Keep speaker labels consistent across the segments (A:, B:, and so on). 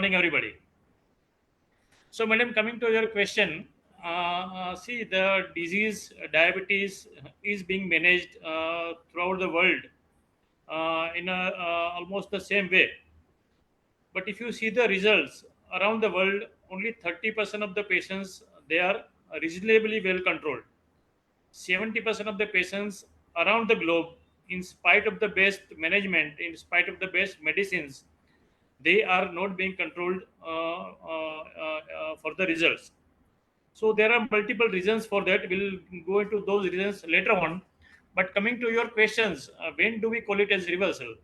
A: morning, everybody. So, madam, coming to your question, see, the disease diabetes is being managed throughout the world in almost the same way. But if you see the results around the world, only 30% of the patients they are reasonably well controlled. 70% of the patients around the globe, in spite of the best management, in spite of the best medicines, they are not being controlled for the results. So there are multiple reasons for that. We'll go into those reasons later on. But coming to your questions, when do we call it as reversal?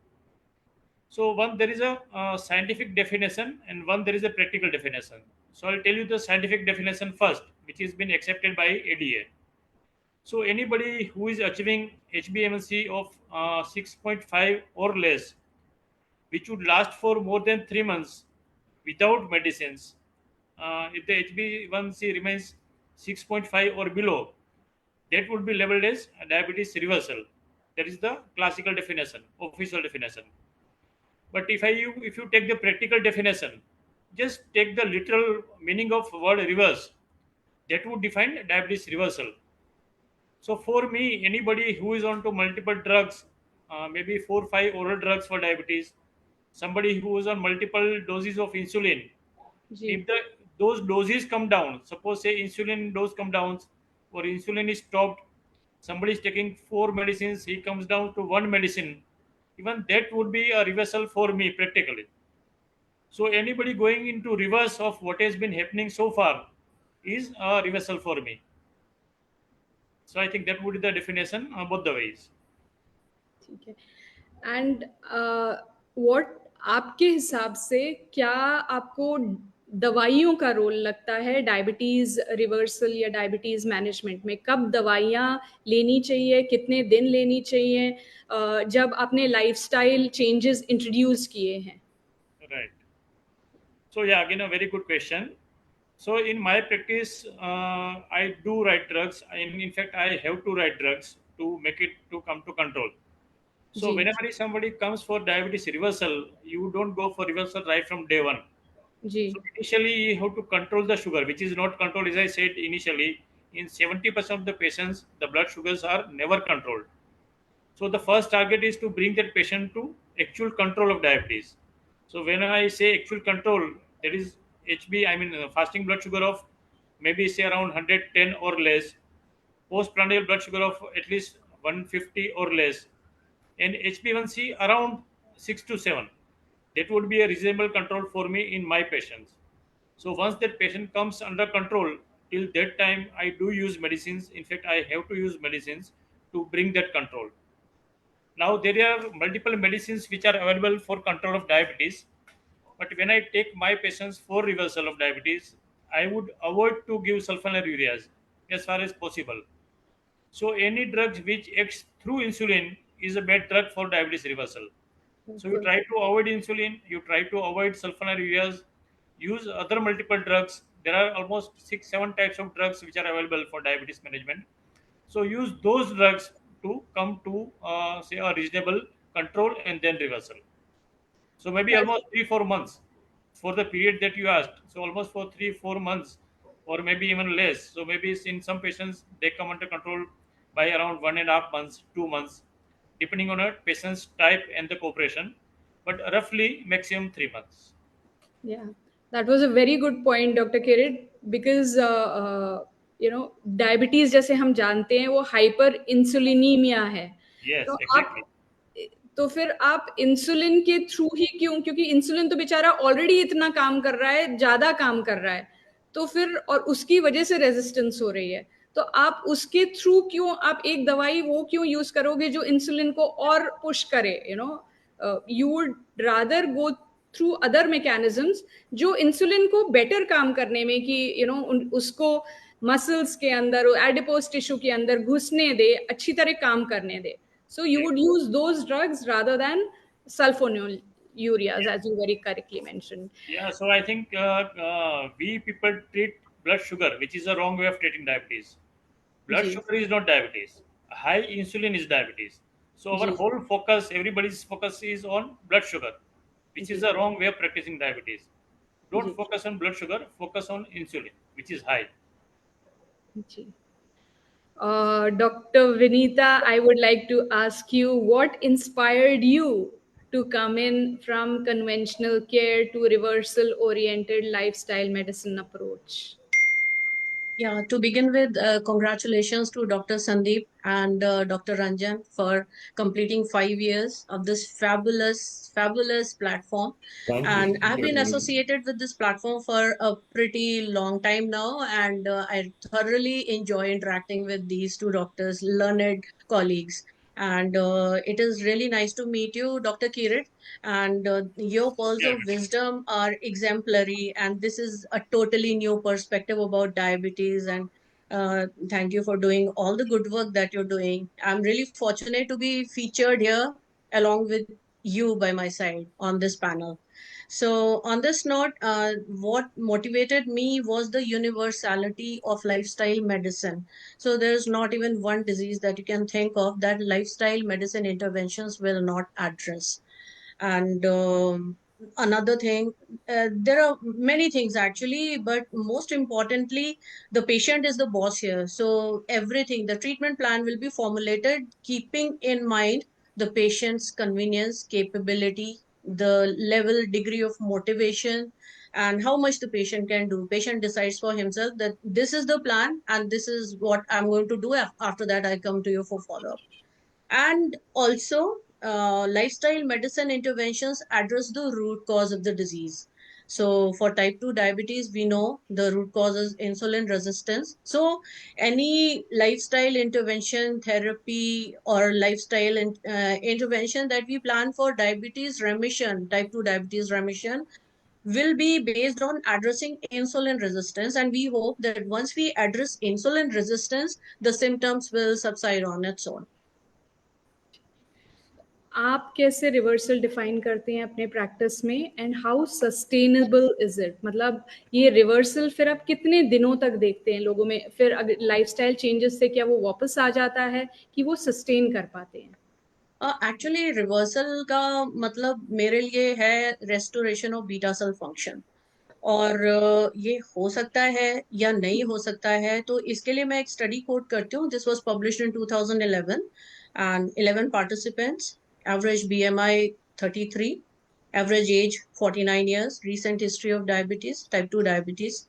A: So one, there is a scientific definition, and one, there is a practical definition. So I'll tell you the scientific definition first, which has been accepted by ADA. So anybody who is achieving HbA1c of 6.5 or less, which would last for more than 3 months without medicines, if the HbA1c remains 6.5 or below, that would be labeled as diabetes reversal. That is the classical definition, official definition. But if you take the practical definition, just take the literal meaning of word reverse, that would define diabetes reversal. So for me, anybody who is on to multiple drugs, maybe 4 5 oral drugs for diabetes, somebody who is on multiple doses of insulin,
B: ji.
A: if those doses come down, suppose say insulin dose come down or insulin is stopped, somebody is taking 4 medicines, he comes down to 1 medicine, even that would be a reversal for me practically. So anybody going into reverse of what has been happening so far is a reversal for me. So I think that would be the definition both the ways.
B: ठीक है. And what आपके हिसाब से क्या आपको दवाइयों का role लगता है डायबिटीज रिवर्सल या डायबिटीज मैनेजमेंट में? कब दवाइयाँ लेनी चाहिए, कितने दिन लेनी चाहिए, जब आपने लाइफस्टाइल चेंजेस इंट्रोड्यूस किए हैं?
A: Right. So yeah, again a very good question. So in my practice, I do write drugs. In fact, I have to write drugs to make it to come to control. So
B: जी.
A: whenever somebody comes for diabetes reversal, you don't go for reversal right from day one.
B: जी.
A: So initially you have to control the sugar, which is not controlled. As I said initially, in 70% of the patients, the blood sugars are never controlled. So the first target is to bring that patient to actual control of diabetes. So when I say actual control, that is fasting blood sugar of maybe say around 110 or less, postprandial blood sugar of at least 150 or less, and HbA1c around 6 to 7. That would be a reasonable control for me in my patients. So once that patient comes under control, till that time I do use medicines. In fact, I have to use medicines to bring that control. Now there are multiple medicines which are available for control of diabetes, but when I take my patients for reversal of diabetes, I would avoid to give sulfonylureas as far as possible. So any drugs which acts through insulin is a bad drug for diabetes reversal. So you
B: बिल्कुल.
A: try to avoid insulin, you try to avoid sulfonylureas, use other multiple drugs. There are almost 6 7 types of drugs which are available for diabetes management. So use those drugs to come to say a reasonable control and then reversal. So maybe almost 3 4 months for the period that you asked. So almost for 3 4 months, or maybe even less. So maybe in some patients they come under control by around 1.5 months, 2 months, depending on a patient's type and the cooperation. But roughly maximum 3 months.
B: Yeah, that was a very good point, Dr. Kirit, because diabetes जैसे हम जानते हैं वो hyper इंसुलिनीमिया है.
A: Yes,
B: तो आप
A: exactly.
B: तो फिर आप इंसुलिन के थ्रू ही क्यों? क्योंकि इंसुलिन तो बेचारा ऑलरेडी इतना काम कर रहा है, ज्यादा काम कर रहा है, तो फिर और उसकी वजह से रेजिस्टेंस हो रही है, तो आप उसके थ्रू क्यों, आप एक दवाई वो क्यों यूज करोगे जो इंसुलिन को और पुश करे? You would rather go through other mechanisms जो इंसुलिन को बेटर काम करने में, कि उसको मसल्स के अंदर, एडिपोज टिश्यू के अंदर घुसने दे, अच्छी तरह काम करने दे. So you
A: Right.
B: would use those drugs rather than sulfonylureas,
A: Yeah.
B: as you very correctly mentioned.
A: Yeah. So I think we people treat blood sugar, which is a wrong way of treating diabetes. Blood
B: ji.
A: sugar is not diabetes. High insulin is diabetes. So our
B: ji.
A: whole focus, everybody's focus is on blood sugar, which is
B: ji.
A: the wrong way of practicing diabetes. Don't
B: ji
A: focus on blood sugar, focus on insulin, which is high.
B: Ji Dr. Vinita, I would like to ask you what inspired you to come in from conventional care to reversal oriented lifestyle medicine approach?
C: Yeah, to begin with, congratulations to Dr. Sandeep and Dr. Ranjan for completing 5 years of this fabulous platform.
D: Thank you.
C: And
D: Thank
C: I've
D: you,
C: been
D: Vinita.
C: associated with this platform for a pretty long time now, and I thoroughly enjoy interacting with these two doctors, learned colleagues. And it is really nice to meet you, Dr. Kirit, and your pearls
A: Yeah.
C: of wisdom are exemplary, and this is a totally new perspective about diabetes. And thank you for doing all the good work that you're doing. I'm really fortunate to be featured here along with you by my side on this panel. So on this note, what motivated me was the universality of lifestyle medicine. So there's not even one disease that you can think of that lifestyle medicine interventions will not address. And another thing, there are many things actually, but most importantly, the patient is the boss here. So everything, the treatment plan will be formulated keeping in mind the patient's convenience, capability, the level, degree of motivation, and how much the patient can do. Patient decides for himself that this is the plan and this is what I'm going to do. After that, I come to you for follow up. And also, lifestyle medicine interventions address the root cause of the disease. So, for type 2 diabetes, we know the root cause is insulin resistance. So, any lifestyle intervention, therapy, or intervention that we plan for diabetes remission, type 2 diabetes remission, will be based on addressing insulin resistance. And we hope that once we address insulin resistance, the symptoms will subside on its own.
B: आप कैसे reversal define करते हैं अपने practice में and how sustainable is it? मतलब ये reversal फिर आप कितने दिनों तक देखते हैं लोगों में? फिर अगर लाइफस्टाइल चेंजेस से क्या वो वापस आ जाता है कि वो सस्टेन कर पाते हैं?
C: एक्चुअली रिवर्सल का मतलब मेरे लिए है restoration of beta cell function. और ये हो सकता है या नहीं हो सकता है, तो इसके लिए मैं एक स्टडी कोट करती हूँ। This was published in 2011 and 11 participants, average BMI 33, average age 49 years, recent history of diabetes, type 2 diabetes.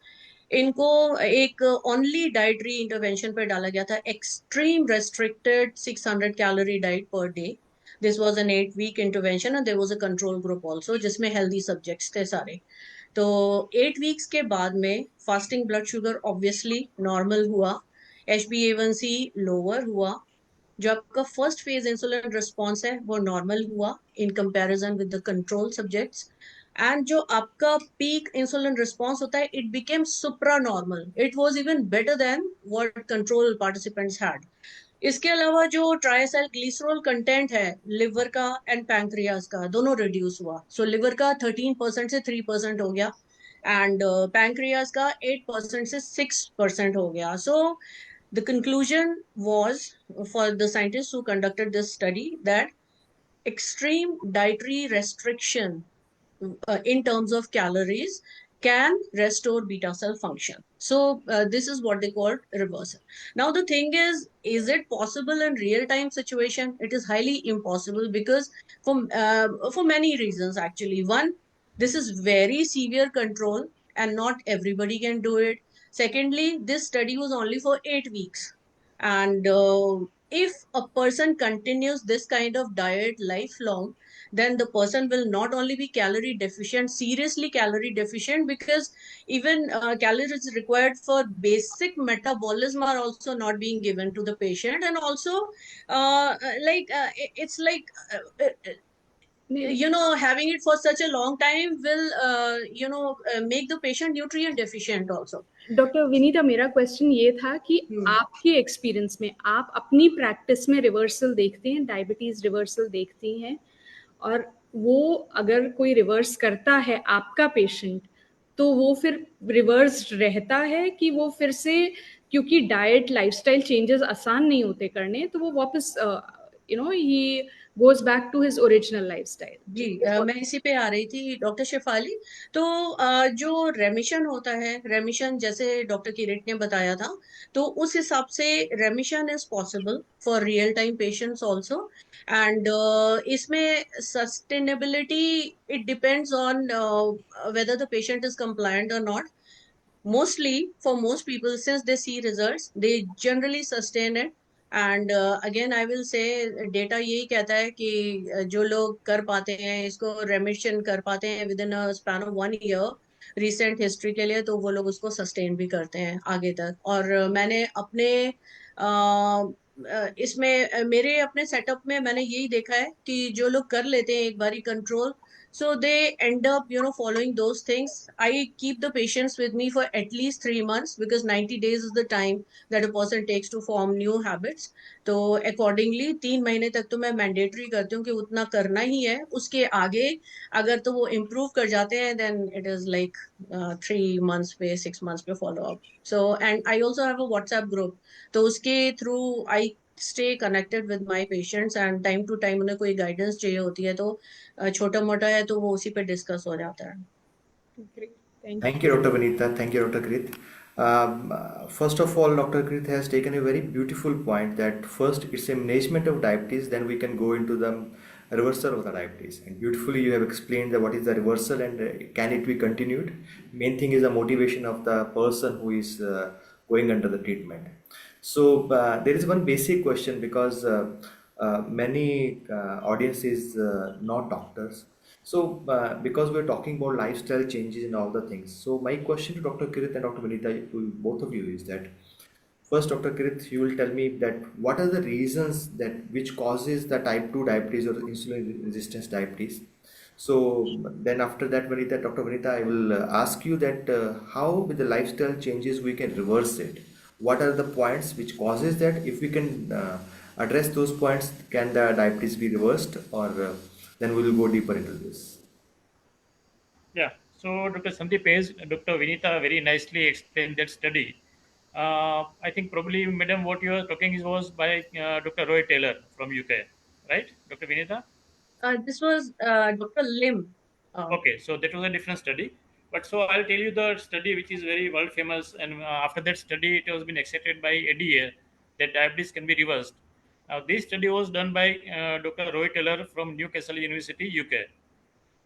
C: इनको एक ओनली डाइटरी इंटरवेंशन पर डाला गया था, extreme restricted 600 calorie diet per day. This was an 8 week intervention and there was a control group also जिसमें healthy subjects थे सारे। तो 8 वीक्स के बाद में fasting blood sugar obviously normal हुआ, HbA1c लोअर हुआ, जो आपका फर्स्ट फेज इंसुलिन रिस्पॉन्स है वो नॉर्मल हुआ in comparison with the control subjects. And जो आपका पीक इंसुलिन रिस्पॉन्स होता है, it became supra normal, it was even better than what control participants had. इसके अलावा जो ट्राइसाइल ग्लिसरॉल कंटेंट है लिवर का एंड पैंक्रियाज का, दोनों रिड्यूस हुआ। सो लिवर का 13% से 3% हो गया एंड पैंक्रियाज का 8% से 6% हो गया। सो the conclusion was for the scientists who conducted this study that extreme dietary restriction in terms of calories can restore beta cell function. So this is what they call reversal. Now the thing is it possible in real time situation? It is highly impossible because for many reasons actually. One, this is very severe control and not everybody can do it. Secondly, this study was only for 8 weeks, and if a person continues this kind of diet lifelong, then the person will not only be calorie deficient, seriously calorie deficient, because even calories required for basic metabolism are also not being given to the patient. And also it's like having it for such a long time will make the patient nutrient deficient also.
B: Doctor Vinita, मेरा question ये था कि आपके experience में आप अपनी practice में reversal देखते हैं, डायबिटीज रिवर्सल देखती हैं, और वो अगर कोई रिवर्स करता है आपका पेशेंट, तो वो फिर रिवर्स रहता है कि वो फिर से, क्योंकि डाइट लाइफस्टाइल चेंजेस आसान नहीं होते करने, तो वो वापस he goes back to his original lifestyle.
C: जी मैं इसी पे आ रही थी डॉक्टर शेफाली। तो जो रेमिशन होता है, रेमिशन जैसे डॉक्टर किरीट ने बताया था, तो उस हिसाब से remission is possible for real time patients also. And इसमें sustainability, it depends on whether the patient is compliant or not. Mostly for most people, since they see results, they generally sustain it. And again I will say, data यही कहता है कि जो लोग कर पाते हैं इसको, रेमिशन कर पाते हैं with in a span of 1 year recent history के लिए, तो वो लोग उसको सस्टेन भी करते हैं आगे तक। और मैंने अपने इसमें मेरे अपने सेटअप में मैंने यही देखा है कि जो लोग कर लेते हैं एक बारी control, so they end up following those things. I keep the patients with me for at least 3 months, because 90 days is the time that a person takes to form new habits. तो accordingly 3 महीने तक तो मैं mandatory करती हूँ कि उतना करना ही है। उसके आगे अगर तो वो इम्प्रूव कर जाते हैं, then it is like 3 months पे 6 months पे follow up. So and I also have a WhatsApp group, तो उसके through I stay connected with my patients, and time to time उन्हें कोई guidance चाहिए होती है तो छोटा मोटा है तो वो उसी पे डिस्कस हो जाता है।
B: Great. Thank
D: Thank you, Dr. Vinita. Thank you, Dr. Kirit. First of all, Dr. Kirit has taken a very beautiful point that first it's a management of diabetes, then we can go into the reversal of the diabetes. And beautifully, you have explained that what is the reversal and can it be continued. Main thing is the motivation of the person who is going under the treatment. So there is one basic question, because many audience is not doctors. So, because we're talking about lifestyle changes and all the things, so my question to Dr. Kirit and Dr. Vinita, to both of you, is that first, Dr. Kirit, you will tell me that what are the reasons that which causes the type 2 diabetes or insulin resistance diabetes. So then after that, Vinita, Dr. Vinita, I will ask you that how with the lifestyle changes we can reverse it. What are the points which causes that? If we can address those points, can the diabetes be reversed, or then we will go deeper into this.
A: Yeah. So Dr. Sandeep has Dr. Vinita very nicely explained that study. I think probably, madam, what you are talking is was by Dr. Roy Taylor from UK, right, Dr. Vinita?
C: This was Dr. Lim.
A: Okay, so that was a different study. But so I'll tell you the study which is very world famous, and after that study, it has been accepted by ADA that diabetes can be reversed. Now, this study was done by Dr. Roy Taylor from Newcastle University, UK.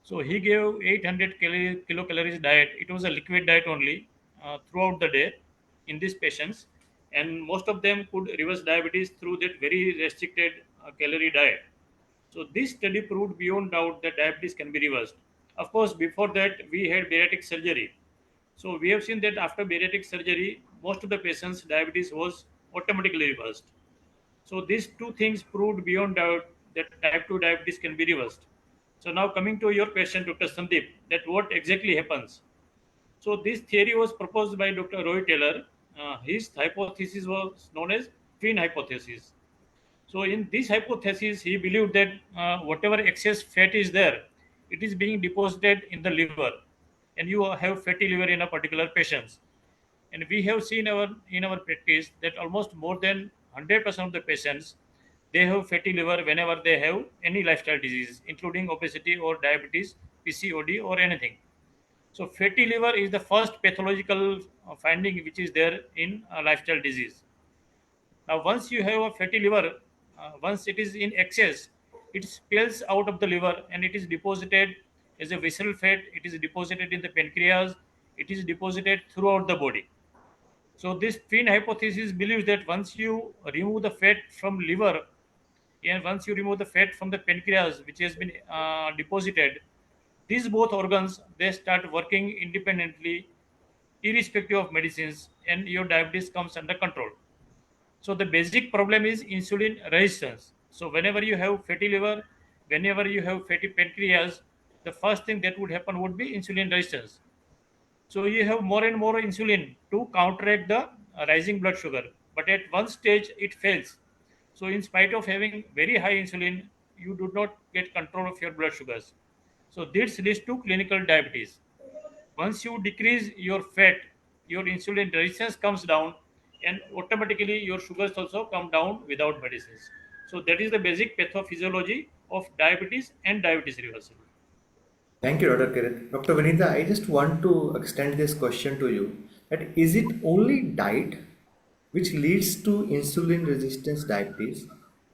A: So he gave 800 kilocalories diet. It was a liquid diet only throughout the day in these patients, and most of them could reverse diabetes through that very restricted calorie diet. So this study proved beyond doubt that diabetes can be reversed. Of course, before that we had bariatric surgery. So we have seen that after bariatric surgery, most of the patients' diabetes was automatically reversed. So these two things proved beyond doubt that type 2 diabetes can be reversed. So now coming to your question, Dr. Sandeep, that what exactly happens? So this theory was proposed by Dr. Roy Taylor. His hypothesis was known as twin hypothesis. So in this hypothesis, he believed that whatever excess fat is there, it is being deposited in the liver, and you have fatty liver in a particular patient. And we have seen in our practice that almost more than 100% of the patients, they have fatty liver whenever they have any lifestyle disease, including obesity or diabetes, PCOD or anything. So fatty liver is the first pathological finding which is there in lifestyle disease. Now, once you have a fatty liver, once it is in excess, it spills out of the liver and it is deposited as a visceral fat. It is deposited in the pancreas. It is deposited throughout the body. So this twin hypothesis believes that once you remove the fat from liver and once you remove the fat from the pancreas, which has been deposited, these both organs they start working independently, irrespective of medicines, and your diabetes comes under control. So the basic problem is insulin resistance. So whenever you have fatty liver, whenever you have fatty pancreas, the first thing that would happen would be insulin resistance. So you have more and more insulin to counteract the rising blood sugar. But at one stage it fails. So in spite of having very high insulin, you do not get control of your blood sugars. So this leads to clinical diabetes. Once you decrease your fat, your insulin resistance comes down, and automatically your sugars also come down without medicines. So that is the basic pathophysiology of diabetes and diabetes reversal.
D: Thank you, Dr. Kirit. Dr. Vinita, I just want to extend this question to you. That is it only diet which leads to insulin resistance diabetes,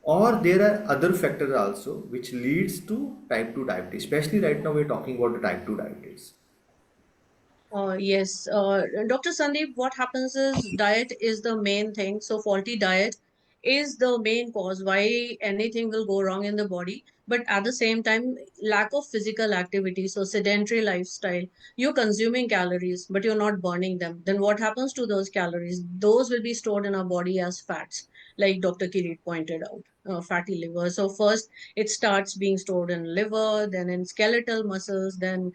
D: or there are other factors also which leads to type 2 diabetes? Especially right now we're talking about the type 2 diabetes.
C: Yes, Dr. Sandeep, what happens is diet is the main thing. So faulty diet is the main cause why anything will go wrong in the body. But at the same time, lack of physical activity, so sedentary lifestyle, you're consuming calories, but you're not burning them. Then what happens to those calories? Those will be stored in our body as fats, like Dr. Kirit pointed out, fatty liver. So first it starts being stored in liver, then in skeletal muscles, then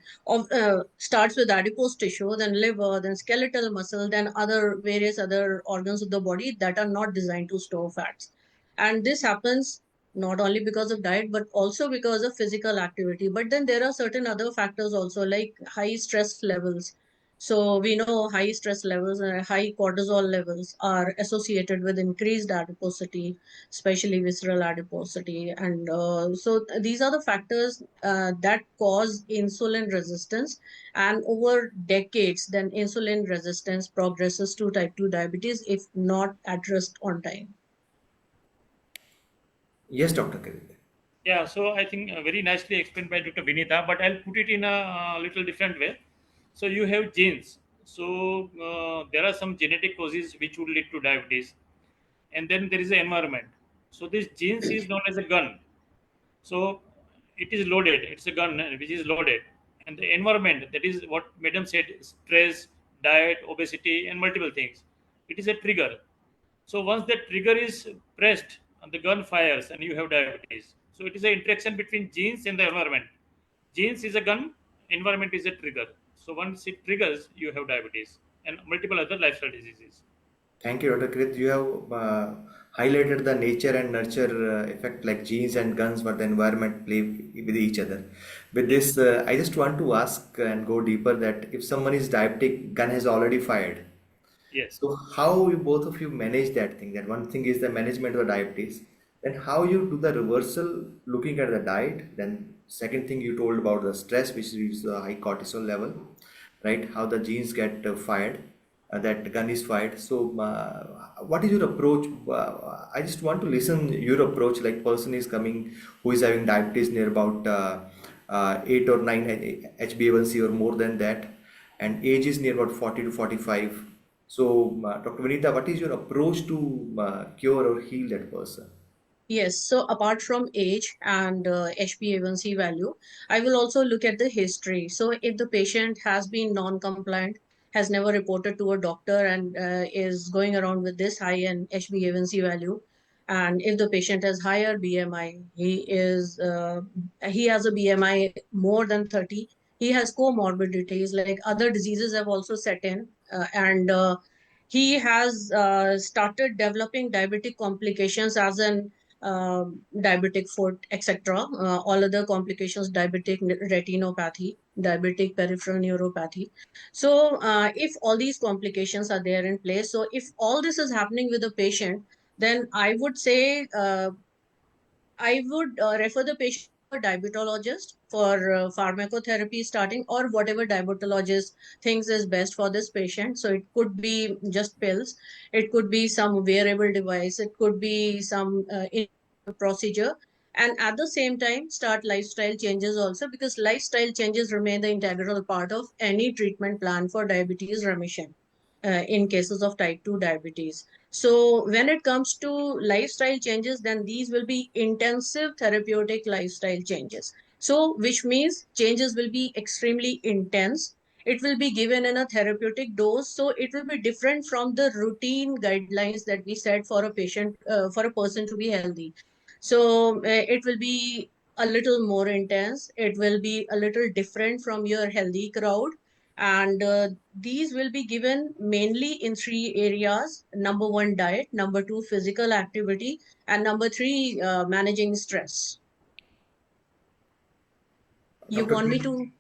C: starts with adipose tissue, then liver, then skeletal muscle, then other various other organs of the body that are not designed to store fats. And this happens not only because of diet, but also because of physical activity. But then there are certain other factors also, like high stress levels. So we know high stress levels and high cortisol levels are associated with increased adiposity, especially visceral adiposity. And these are the factors that cause insulin resistance. And over decades, then insulin resistance progresses to type 2 diabetes if not addressed on time.
D: Yes, Dr. Kirit.
A: Yeah, so I think very nicely explained by Dr. Vinita, but I'll put it in a little different way. So you have genes. So there are some genetic causes which would lead to diabetes, and then there is the environment. So this genes is known as a gun. So it is loaded. It's a gun which is loaded, and the environment, that is what Madam said: stress, diet, obesity, and multiple things. It is a trigger. So once that trigger is pressed and the gun fires and you have diabetes. So it is an interaction between genes and the environment. Genes is a gun, environment is a trigger. So once it triggers, you have diabetes and multiple other lifestyle diseases.
D: Thank you, Dr. Kirit. You have highlighted the nature and nurture effect, like genes and guns, what the environment play with each other. With this, I just want to ask and go deeper that if someone is diabetic, gun has already fired.
A: Yes.
D: So how you both of you manage that thing? That one thing is the management of the diabetes. Then how you do the reversal looking at the diet. Then second thing you told about the stress, which is the high cortisol level, right? How the genes get fired, that gun is fired. So what is your approach? I just want to listen your approach. Like person is coming who is having diabetes near about 8 or 9 HbA1c or more than that, and age is near about 40 to 45. So, Dr. Vinita, what is your approach to cure or heal that person?
C: Yes, so apart from age and HbA1c value, I will also look at the history. So if the patient has been non-compliant, has never reported to a doctor, and is going around with this high in HbA1c value, and if the patient has higher BMI, he has a BMI more than 30, he has comorbidities like other diseases have also set in, and he has started developing diabetic complications as an diabetic foot, etc. All other complications, diabetic retinopathy, diabetic peripheral neuropathy. So, if all these complications are there in place, so if all this is happening with the patient, then I would say I would refer the patient to a diabetologist for pharmacotherapy starting, or whatever diabetologist thinks is best for this patient. So it could be just pills, it could be some wearable device, it could be some procedure. And at the same time, start lifestyle changes also, because lifestyle changes remain the integral part of any treatment plan for diabetes remission in cases of type 2 diabetes. So when it comes to lifestyle changes, then these will be intensive therapeutic lifestyle changes. So which means changes will be extremely intense. It will be given in a therapeutic dose. So it will be different from the routine guidelines that we set for a patient, for a person to be healthy. So it will be a little more intense. It will be a little different from your healthy crowd. And these will be given mainly in three areas. Number one, diet. Number two, physical activity. And number three, managing stress. You
D: Dr.
C: want me
D: Kirit,
C: to?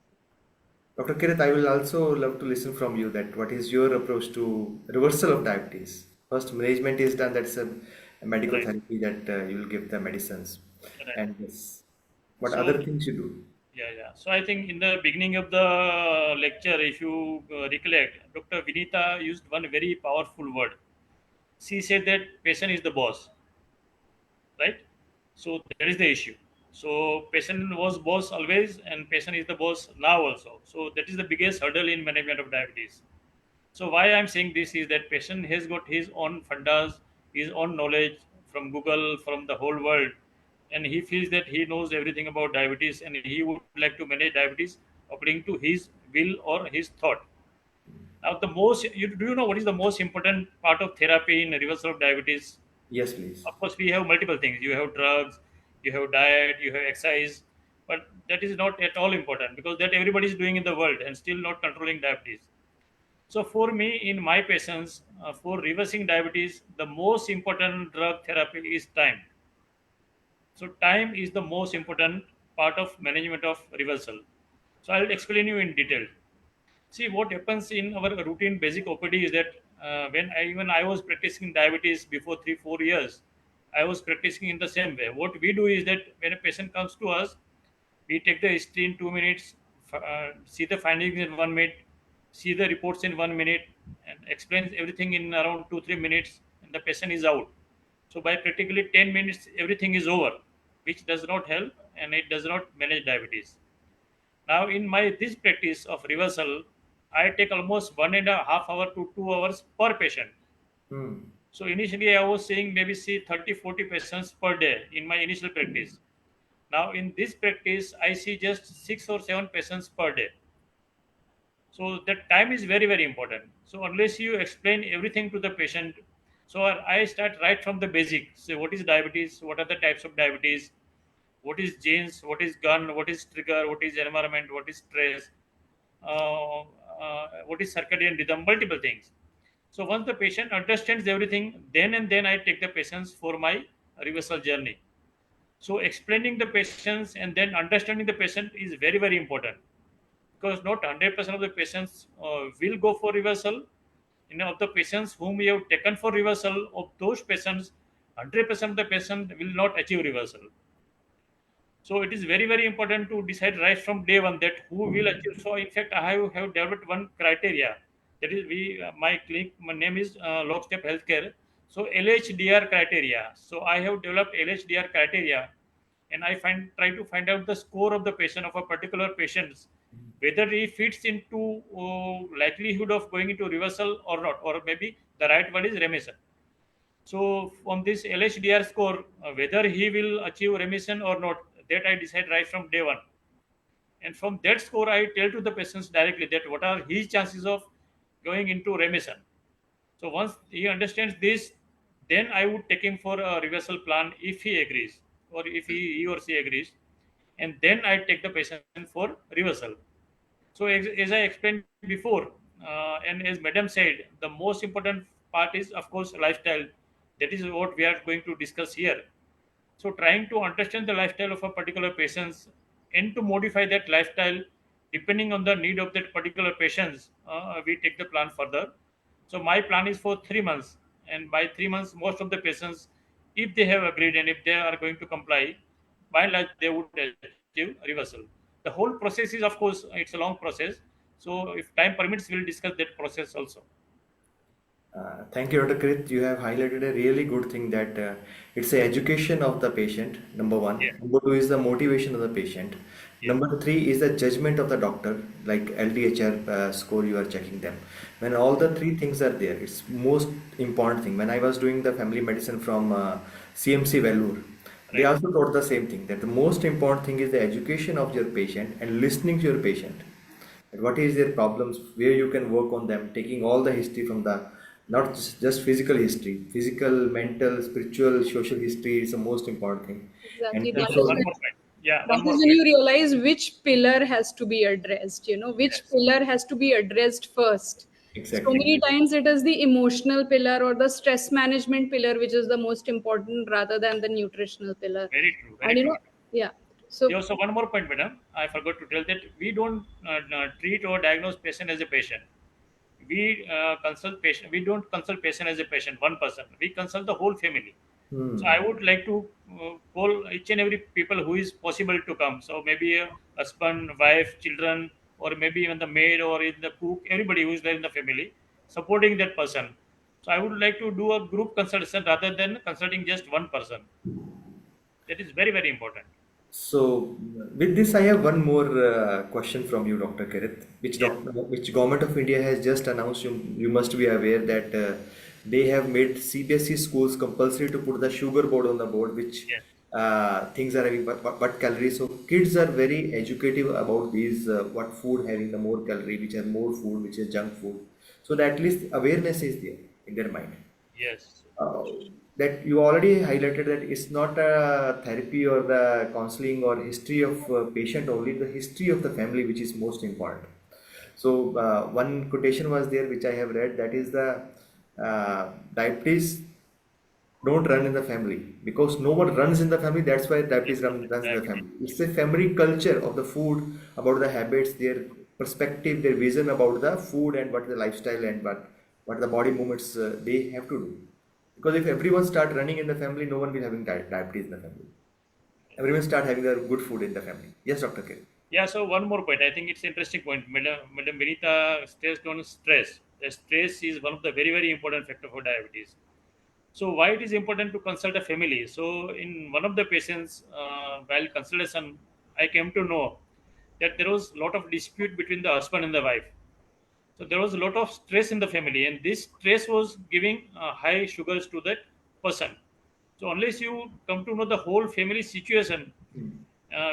D: Dr. Kirit, I will also love to listen from you that what is your approach to reversal of diabetes? First, management is done. That's medical
A: Right.
D: therapy that you will give the medicines.
A: Right.
D: And yes, what
A: So
D: other things you do?
A: yeah, yeah. So I think in the beginning of the lecture, if you recollect, Dr. Vinita used one very powerful word. She said that patient is the boss, right? So that is the issue. So patient was boss always, and patient is the boss now also. So that is the biggest hurdle in management of diabetes. So why I'm saying this is that patient has got his own fundas, his own knowledge from Google, from the whole world, and he feels that he knows everything about diabetes, and he would like to manage diabetes according to his will or his thought. Now, do you know what is the most important part of therapy in reversal of diabetes?
D: Yes, please.
A: Of course, we have multiple things. You have drugs, you have diet, you have exercise, but that is not at all important because that everybody is doing in the world and still not controlling diabetes. So for me, in my patients, for reversing diabetes, the most important drug therapy is time. So time is the most important part of management of reversal. So I'll explain you in detail. See what happens in our routine basic OPD is that when I was practicing diabetes before 3 4 years, I was practicing in the same way. What we do is that when a patient comes to us, we take the history in 2 minutes, see the findings in 1 minute, see the reports in 1 minute, and explains everything in around 2 3 minutes, and the patient is out. So by practically 10 minutes, everything is over, which does not help and it does not manage diabetes. Now, in my this practice of reversal, I take almost 1.5 hour to 2 hours per patient.
D: Hmm.
A: So initially, I was saying maybe see 30 40 patients per day in my initial practice. Now, in this practice, I see just 6 or 7 patients per day. So that time is very, very important. So unless you explain everything to the patient, so I start right from the basic. So what is diabetes? What are the types of diabetes? What is genes? What is gun? What is trigger? What is environment? What is stress? What is circadian rhythm? Multiple things. So once the patient understands everything, then and then I take the patients for my reversal journey. So explaining the patients and then understanding the patient is very, very important because not 100% of the patients will go for reversal. Of the patients whom we have taken for reversal, of those patients, 100% of the patient will not achieve reversal. So it is very, very important to decide right from day one that who will achieve. So in fact, I have developed one criteria. That is, my clinic, my name is Lockstep Healthcare. So LHDR criteria. So I have developed LHDR criteria, and I try to find out the score of the patient of a particular patient, whether he fits into likelihood of going into reversal or not, or maybe the right word is remission. So from this LHDR score, whether he will achieve remission or not, that I decide right from day one. And from that score, I tell to the patients directly that what are his chances of going into remission. So once he understands this, then I would take him for a reversal plan if he agrees, or if he or she agrees, and then I take the patient for reversal. So as I explained before, and as Madam said, the most important part is of course lifestyle. That is what we are going to discuss here. So trying to understand the lifestyle of a particular patient and to modify that lifestyle depending on the need of that particular patient, we take the plan further. So my plan is for 3 months, and by 3 months, most of the patients, if they have agreed and if they are going to comply, by and large they would achieve reversal. The whole process is, of course, it's a long process. So if time permits, we'll discuss that process also.
D: Thank you, Dr. Kirit. You have highlighted a really good thing that it's the education of the patient, number one.
A: Yeah,
D: Number two is the motivation of the patient.
A: yeah,
D: Number three is the judgment of the doctor, like LDHR score you are checking them. When all the three things are there, it's most important thing. When I was doing the family medicine from CMC Vellore, they
A: right.
D: also taught the same thing, that the most important thing is the education of your patient and listening to your patient. And what is their problems, where you can work on them, taking all the history from the, not just physical history, physical, mental, spiritual, social history is the most important thing.
B: Exactly.
D: And
A: Yeah,
B: That
A: so
B: is
A: one
B: when
D: also,
A: more point. Yeah,
B: that
A: one
B: is
A: more
B: when
A: point.
B: you realize which pillar has to be addressed, which
A: Yes,
B: pillar has to be addressed first. So
D: exactly.
B: many times it is the emotional pillar or the stress management pillar which is the most important rather than the nutritional pillar.
A: very true, very
B: And
A: true.
B: yeah. So
A: Yeah, so one more point, madam. I forgot to tell that we don't treat or diagnose patient as a patient. We consult patient. We don't consult patient as a patient, one person. We consult the whole family. So I would like to call each and every people who is possible to come. So maybe a husband, wife, children, or maybe even the maid or in the cook, everybody who is there in the family, supporting that person. So I would like to do a group consultation rather than consulting just one person. That is very, very important.
D: So, with this, I have one more question from you, Dr. Kirit,
A: Yeah.
D: which Government of India has just announced. You must be aware that they have made CBSE schools compulsory to put the sugar board on the board, which
A: Yes.
D: things are having what calories. So, kids are very educative about these what food having the more calorie, which are more food, which is junk food. So that at least awareness is there in their mind.
A: Yes.
D: uh, that you already highlighted that it's not a therapy or the counseling or history of patient only, the history of the family which is most important. So one quotation was there which I have read, that is the diabetes don't run in the family because no one runs in the family, that's why
A: Yes.
D: runs in the
A: Exactly.
D: family. It's a family culture of the food, about the habits, their perspective, their vision about the food and what the lifestyle and what the body movements they have to do. Because if everyone start running in the family, no one will having diabetes in the family. Everyone start having the good food in the family. Yes, Dr. K.
A: Yeah, so one more point. I think it's an interesting point. Madam Vinita stressed on stress. The stress is one of the very, very important factor for diabetes. So why it is important to consult a family? So in one of the patients, while consultation, I came to know that there was a lot of dispute between the husband and the wife. So there was a lot of stress in the family, and this stress was giving high sugars to that person. So unless you come to know the whole family situation,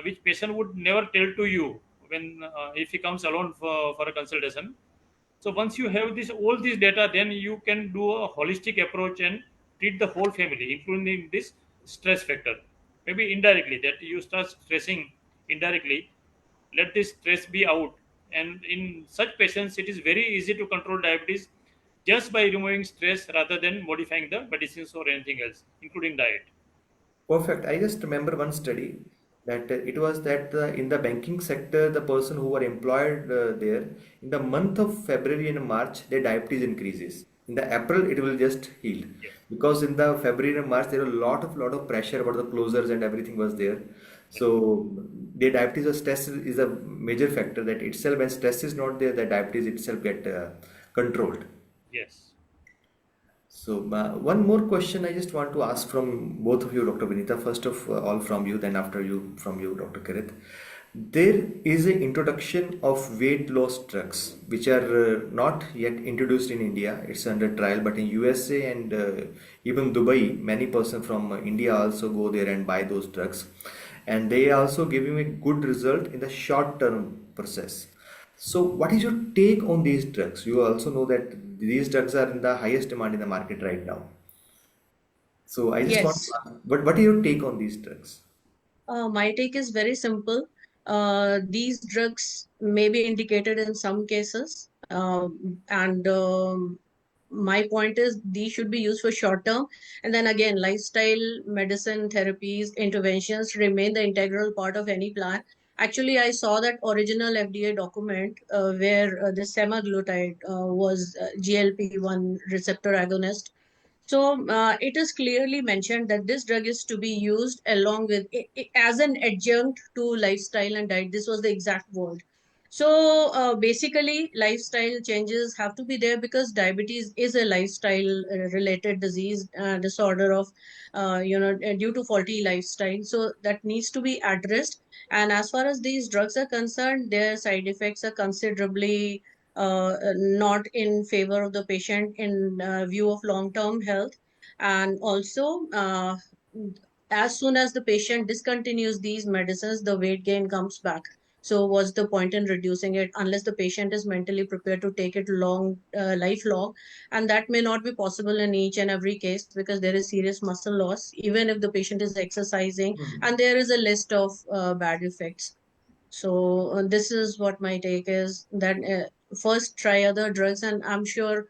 A: which patient would never tell to you when if he comes alone for a consultation. So once you have this all this data, then you can do a holistic approach and treat the whole family, including this stress factor. Maybe indirectly that you start stressing indirectly, let this stress be out. And in such patients, it is very easy to control diabetes just by removing stress rather than modifying the medicines or anything else, including diet.
D: Perfect. I just remember one study that it was that in the banking sector, the person who were employed there, in the month of February and March, their diabetes increases. In the April, it will just heal
A: Yeah.
D: because in the February and March, there was a lot of pressure about the closures and everything was there. So their diabetes or stress is a major factor that itself, when stress is not there, the diabetes itself get controlled.
A: Yes.
D: So, one more question I just want to ask from both of you, Dr. Vinita. First of all, from you, then after you, from you, Dr. Kirit. There is an introduction of weight loss drugs, which are not yet introduced in India. It's under trial, but in USA and even Dubai, many person from India also go there and buy those drugs, and they also giving a good result in the short term process. So, what is your take on these drugs? You also know that these drugs are in the highest demand in the market right now. So, I just want to
C: Yes.
D: ask, what is your take on these drugs?
C: My take is very simple. These drugs may be indicated in some cases, and my point is these should be used for short term. And then again, lifestyle, medicine, therapies, interventions remain the integral part of any plan. Actually, I saw that original FDA document where the semaglutide was GLP-1 receptor agonist. So it is clearly mentioned that this drug is to be used along with as an adjunct to lifestyle and diet. This was the exact word. So basically, lifestyle changes have to be there because diabetes is a lifestyle related disease disorder of due to faulty lifestyle. So that needs to be addressed. And as far as these drugs are concerned, their side effects are considerably not in favor of the patient in view of long term health. And also, as soon as the patient discontinues these medicines, the weight gain comes back. So, what's the point in reducing it unless the patient is mentally prepared to take it lifelong? And that may not be possible in each and every case because there is serious muscle loss, even if the patient is exercising, and there is a list of bad effects. So this is what my take is that first try other drugs, and I'm sure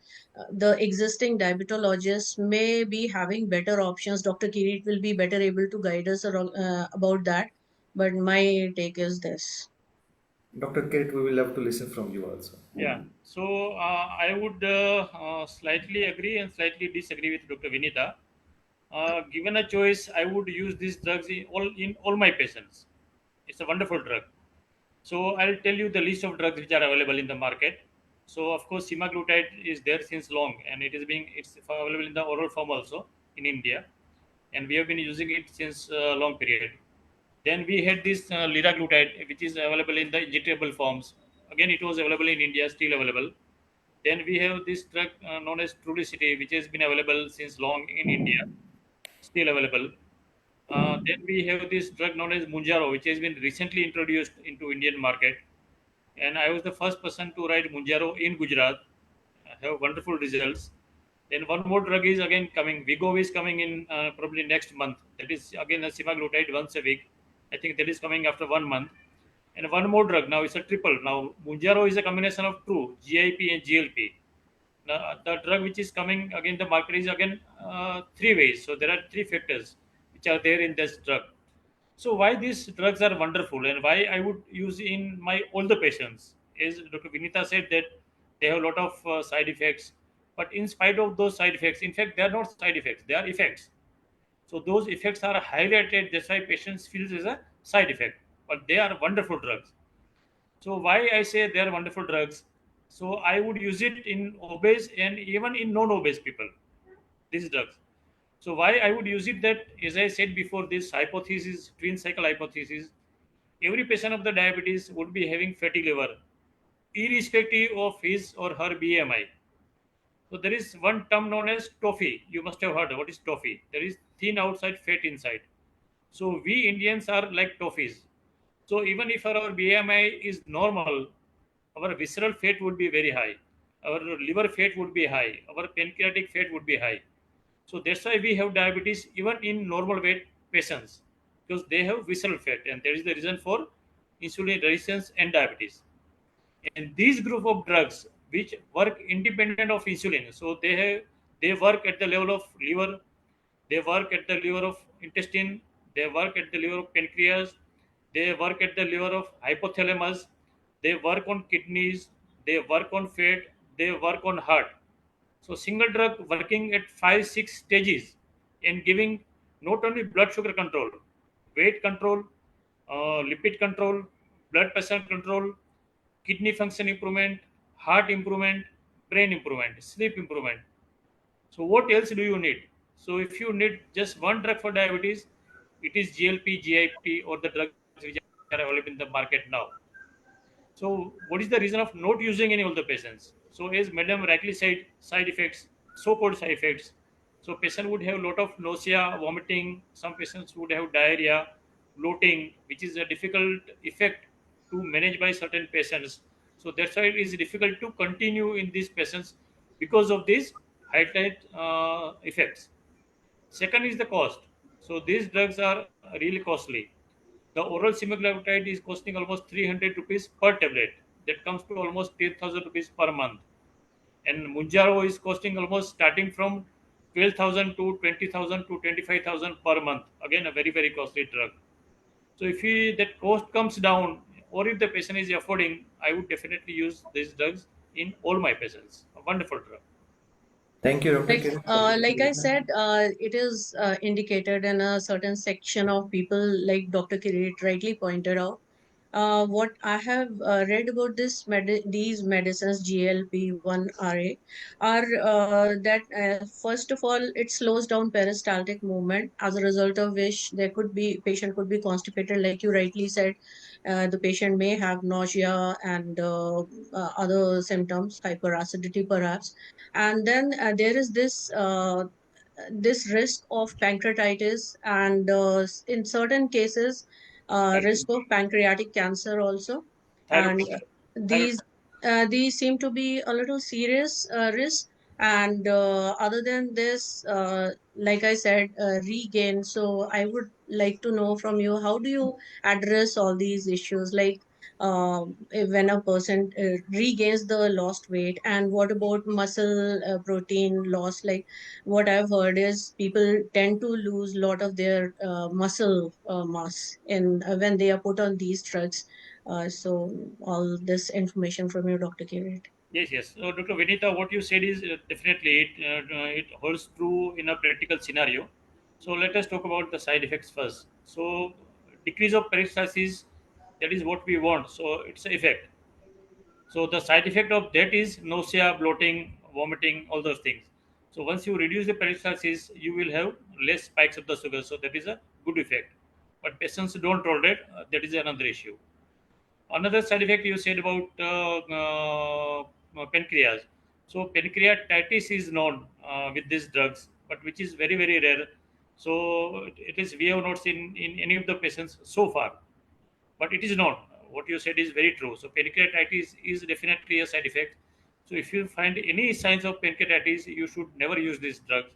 C: the existing diabetologists may be having better options. Dr. Kirit will be better able to guide us about that. But my take is this.
D: Dr. Kirit, we will love to listen from you also.
A: Yeah. So I would slightly agree and slightly disagree with Dr. Vinita. Given a choice, I would use these drugs in all my patients. It's a wonderful drug. So I'll tell you the list of drugs which are available in the market. So of course, semaglutide is there since long, and it's available in the oral form also in India, and we have been using it since a long period. Then we had this liraglutide, which is available in the injectable forms. Again, it was available in India, still available. Then we have this drug known as Trulicity, which has been available since long in India, still available. Then we have this drug known as Munjaro, which has been recently introduced into Indian market. And I was the first person to write Munjaro in Gujarat. I have wonderful results. Then one more drug is again coming. Vigo is coming in probably next month. That is again a semaglutide once a week. I think that is coming after 1 month. And one more drug now it's a triple. Now Munjaro is a combination of two GIP and GLP. Now, the drug which is coming again the market is again three ways. So there are three factors which are there in this drug. So why these drugs are wonderful and why I would use in my older patients is Dr. Vinita said that they have a lot of side effects, but in spite of those side effects, in fact, they are not side effects; they are effects. So those effects are highlighted. That's why patients feel as a side effect, but they are wonderful drugs. So why I say they are wonderful drugs? So I would use it in obese and even in non-obese people. These drugs. So why I would use it that, as I said before, this hypothesis, twin cycle hypothesis, every patient of the diabetes would be having fatty liver, irrespective of his or her BMI. So there is one term known as toffee. You must have heard what is toffee. There is thin outside, fat inside. So we Indians are like toffees. So even if our BMI is normal, our visceral fat would be very high. Our liver fat would be high. Our pancreatic fat would be high. So that's why we have diabetes even in normal weight patients because they have visceral fat, and that is the reason for insulin resistance and diabetes. And these group of drugs which work independent of insulin, so they work at the level of liver, they work at the liver of intestine, they work at the liver of pancreas, they work at the liver of hypothalamus, they work on kidneys, they work on fat, they work on heart. So single drug working at 5 6 stages and giving not only blood sugar control, weight control, lipid control, blood pressure control, kidney function improvement, heart improvement, brain improvement, sleep improvement. So what else do you need? So if you need just one drug for diabetes, it is GLP, GIP, or the drugs which are available in the market now. So, what is the reason of not using any of the patients? So, as Madam rightly said, side effects, so-called side effects. So, patient would have a lot of nausea, vomiting. Some patients would have diarrhea, bloating, which is a difficult effect to manage by certain patients. So, that's why it is difficult to continue in these patients because of these heightened effects. Second is the cost. So, these drugs are really costly. The oral semaglutide is costing almost 300 rupees per tablet. That comes to almost 10,000 rupees per month. And Munjaro is costing almost starting from 12,000 to 20,000 to 25,000 per month. Again, a very, very costly drug. So if that cost comes down, or if the patient is affording, I would definitely use these drugs in all my patients. A wonderful drug.
D: Thank you, Dr.
C: Like,
D: Kirit, for this
C: like I
D: information.
C: said, it is indicated in a certain section of people, like Dr. Kirit rightly pointed out. What I have read about these medicines, GLP-1 RA, are that first of all, it slows down peristaltic movement, as a result of which patient could be constipated, like you rightly said. The patient may have nausea and other symptoms, hyperacidity perhaps. And then there is this risk of pancreatitis, and in certain cases risk of pancreatic cancer also.
A: Thyroid
C: And
A: cancer. Thyroid
C: these
A: cancer.
C: these seem to be a little serious risk. And other than this, like I said, regain. So I would like to know from you, how do you address all these issues, like when a person regains the lost weight, and what about muscle protein loss? Like, what I've heard is people tend to lose a lot of their muscle mass in when they are put on these drugs. So all this information from you, Dr. Kirit.
A: Yes, yes. So, Dr. Vinita, what you said is definitely it holds true in a practical scenario. So let us talk about the side effects first. So decrease of peristalsis, that is what we want. So it's an effect. So the side effect of that is nausea, bloating, vomiting, all those things. So once you reduce the peristalsis, you will have less spikes of the sugar. So that is a good effect. But patients don't tolerate. That is another issue. Another side effect you said about pancreas. So pancreatitis is known with these drugs, but which is very very rare. So it is we have not seen in any of the patients so far, but it is known. What you said is very true. So pancreatitis is definitely a side effect. So if you find any signs of pancreatitis, you should never use these drugs.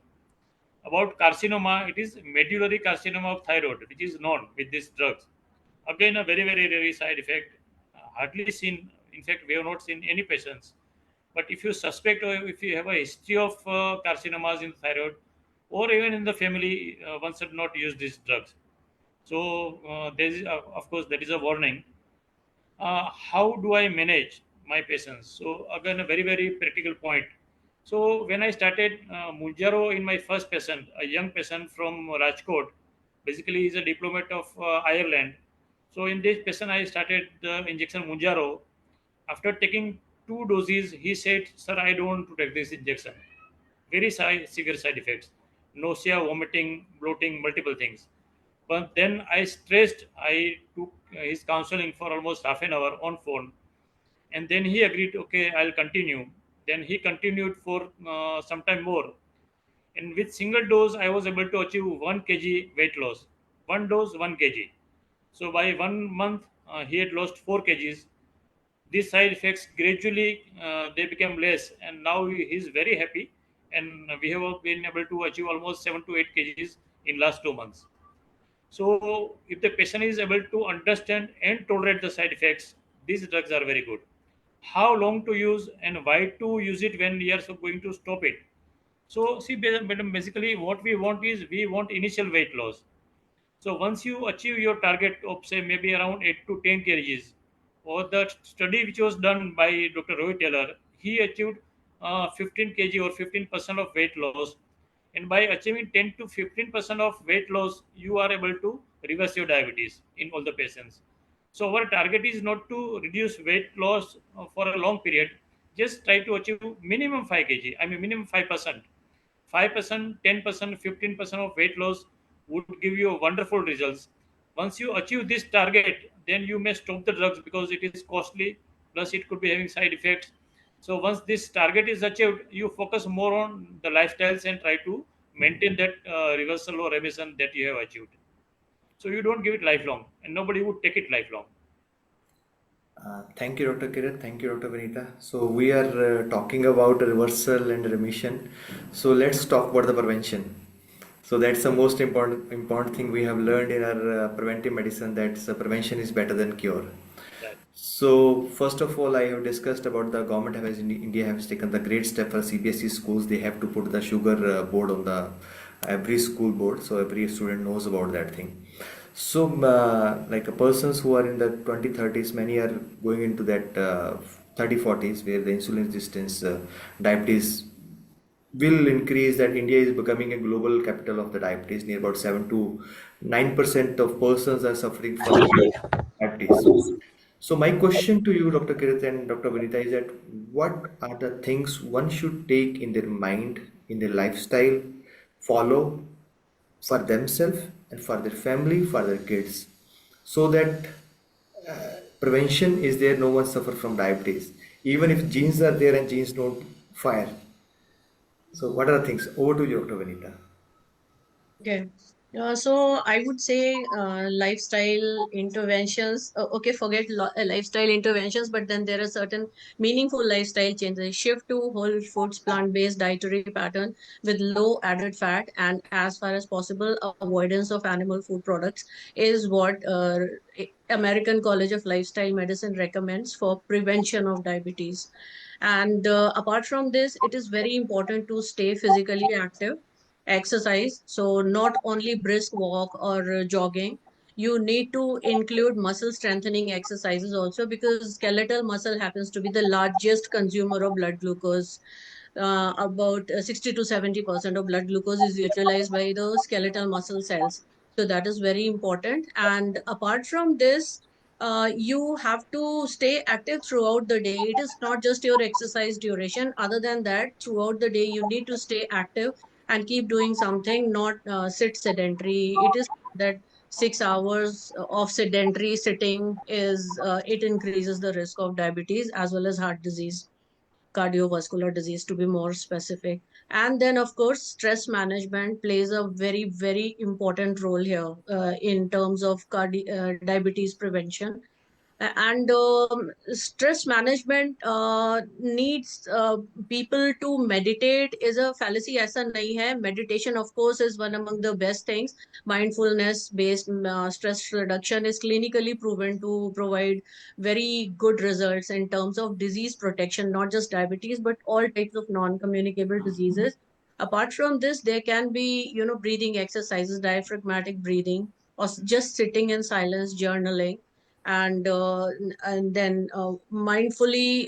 A: About carcinoma, it is medullary carcinoma of thyroid, which is known with these drugs. Again, a very, very rare side effect, hardly seen. In fact, we have not seen any patients. But if you suspect or if you have a history of carcinomas in thyroid or even in the family, one should not use these drugs. So, there is, of course, that is a warning. How do I manage my patients? So again, a very very practical point. So when I started Munjaro in my first patient, a young patient from Rajkot, basically he's a diplomat of Ireland. So in this patient, I started the injection Munjaro. After taking two doses, he said, "Sir, I don't want to take this injection. Very severe side effects, nausea, vomiting, bloating, multiple things." But then I stressed, I took his counseling for almost half an hour on phone, and then he agreed, okay, I'll continue. Then he continued for some time more, and with single dose, I was able to achieve 1 kg weight loss. One dose, 1 kg. So by 1 month, he had lost 4 kgs. These side effects gradually they became less, and now he is very happy. And we have been able to achieve almost 7 to 8 kgs in last 2 months. So, if the patient is able to understand and tolerate the side effects, these drugs are very good. How long to use and why to use it when we are so going to stop it? So, see, madam, basically, what we want is we want initial weight loss. So once you achieve your target of say maybe around 8 to 10 kgs, or the study which was done by Dr. Rohit Taylor, he achieved 15 kg or 15% of weight loss. And by achieving 10 to 15% of weight loss, you are able to reverse your diabetes in all the patients. So our target is not to reduce weight loss for a long period. Just try to achieve minimum 5 kg. I mean minimum 5%. 5%, 10%, 15% of weight loss would give you wonderful results. Once you achieve this target, then you may stop the drugs because it is costly, plus it could be having side effects. So once this target is achieved, you focus more on the lifestyles and try to maintain that reversal or remission that you have achieved. So you don't give it lifelong, and nobody would take it lifelong.
D: Thank you, Dr. Kirit. Thank you, Dr. Vinita. So we are talking about reversal and remission. So let's talk about the prevention. So that's the most important thing we have learned in our preventive medicine, that prevention is better than cure.
A: Right.
D: So first of all, I have discussed about the government has in India has taken the great step for CBSE schools. They have to put the sugar board on the every school board, so every student knows about that thing. So like persons who are in the 2030s, many are going into that 3040s where the insulin resistance, diabetes will increase. That India is becoming a global capital of the diabetes. Near about 7 to 9% of persons are suffering from diabetes. So my question to you, Dr. Kirit and Dr. Vinita, is that what are the things one should take in their mind, in their lifestyle, follow for themselves and for their family, for their kids, so that prevention is there, no one suffer from diabetes, even if genes are there and genes don't fire. So what are the things? Over to you, Dr. Vinita.
C: Okay. So I would say lifestyle interventions. Okay, forget lifestyle interventions, but then there are certain meaningful lifestyle changes. Shift to whole foods, plant-based dietary pattern with low added fat, and as far as possible, avoidance of animal food products is what American College of Lifestyle Medicine recommends for prevention of diabetes. And apart from this, it is very important to stay physically active, exercise. So not only brisk walk or jogging, you need to include muscle strengthening exercises also, because skeletal muscle happens to be the largest consumer of blood glucose about 60 to 70% of blood glucose is utilized by the skeletal muscle cells. So that is very important. And apart from this, you have to stay active throughout the day. It is not just your exercise duration. Other than that, throughout the day, you need to stay active and keep doing something, not sit sedentary. It is that 6 hours of sedentary sitting is it increases the risk of diabetes as well as heart disease, cardiovascular disease to be more specific. And then of course stress management plays a very very important role here in terms of diabetes prevention. And stress management needs people to meditate is a fallacy. ऐसा नहीं है. Meditation of course is one among the best things. Mindfulness based stress reduction is clinically proven to provide very good results in terms of disease protection, not just diabetes but all types of non-communicable diseases. Apart from this, there can be, breathing exercises, diaphragmatic breathing, or just sitting in silence, journaling, and then mindfully,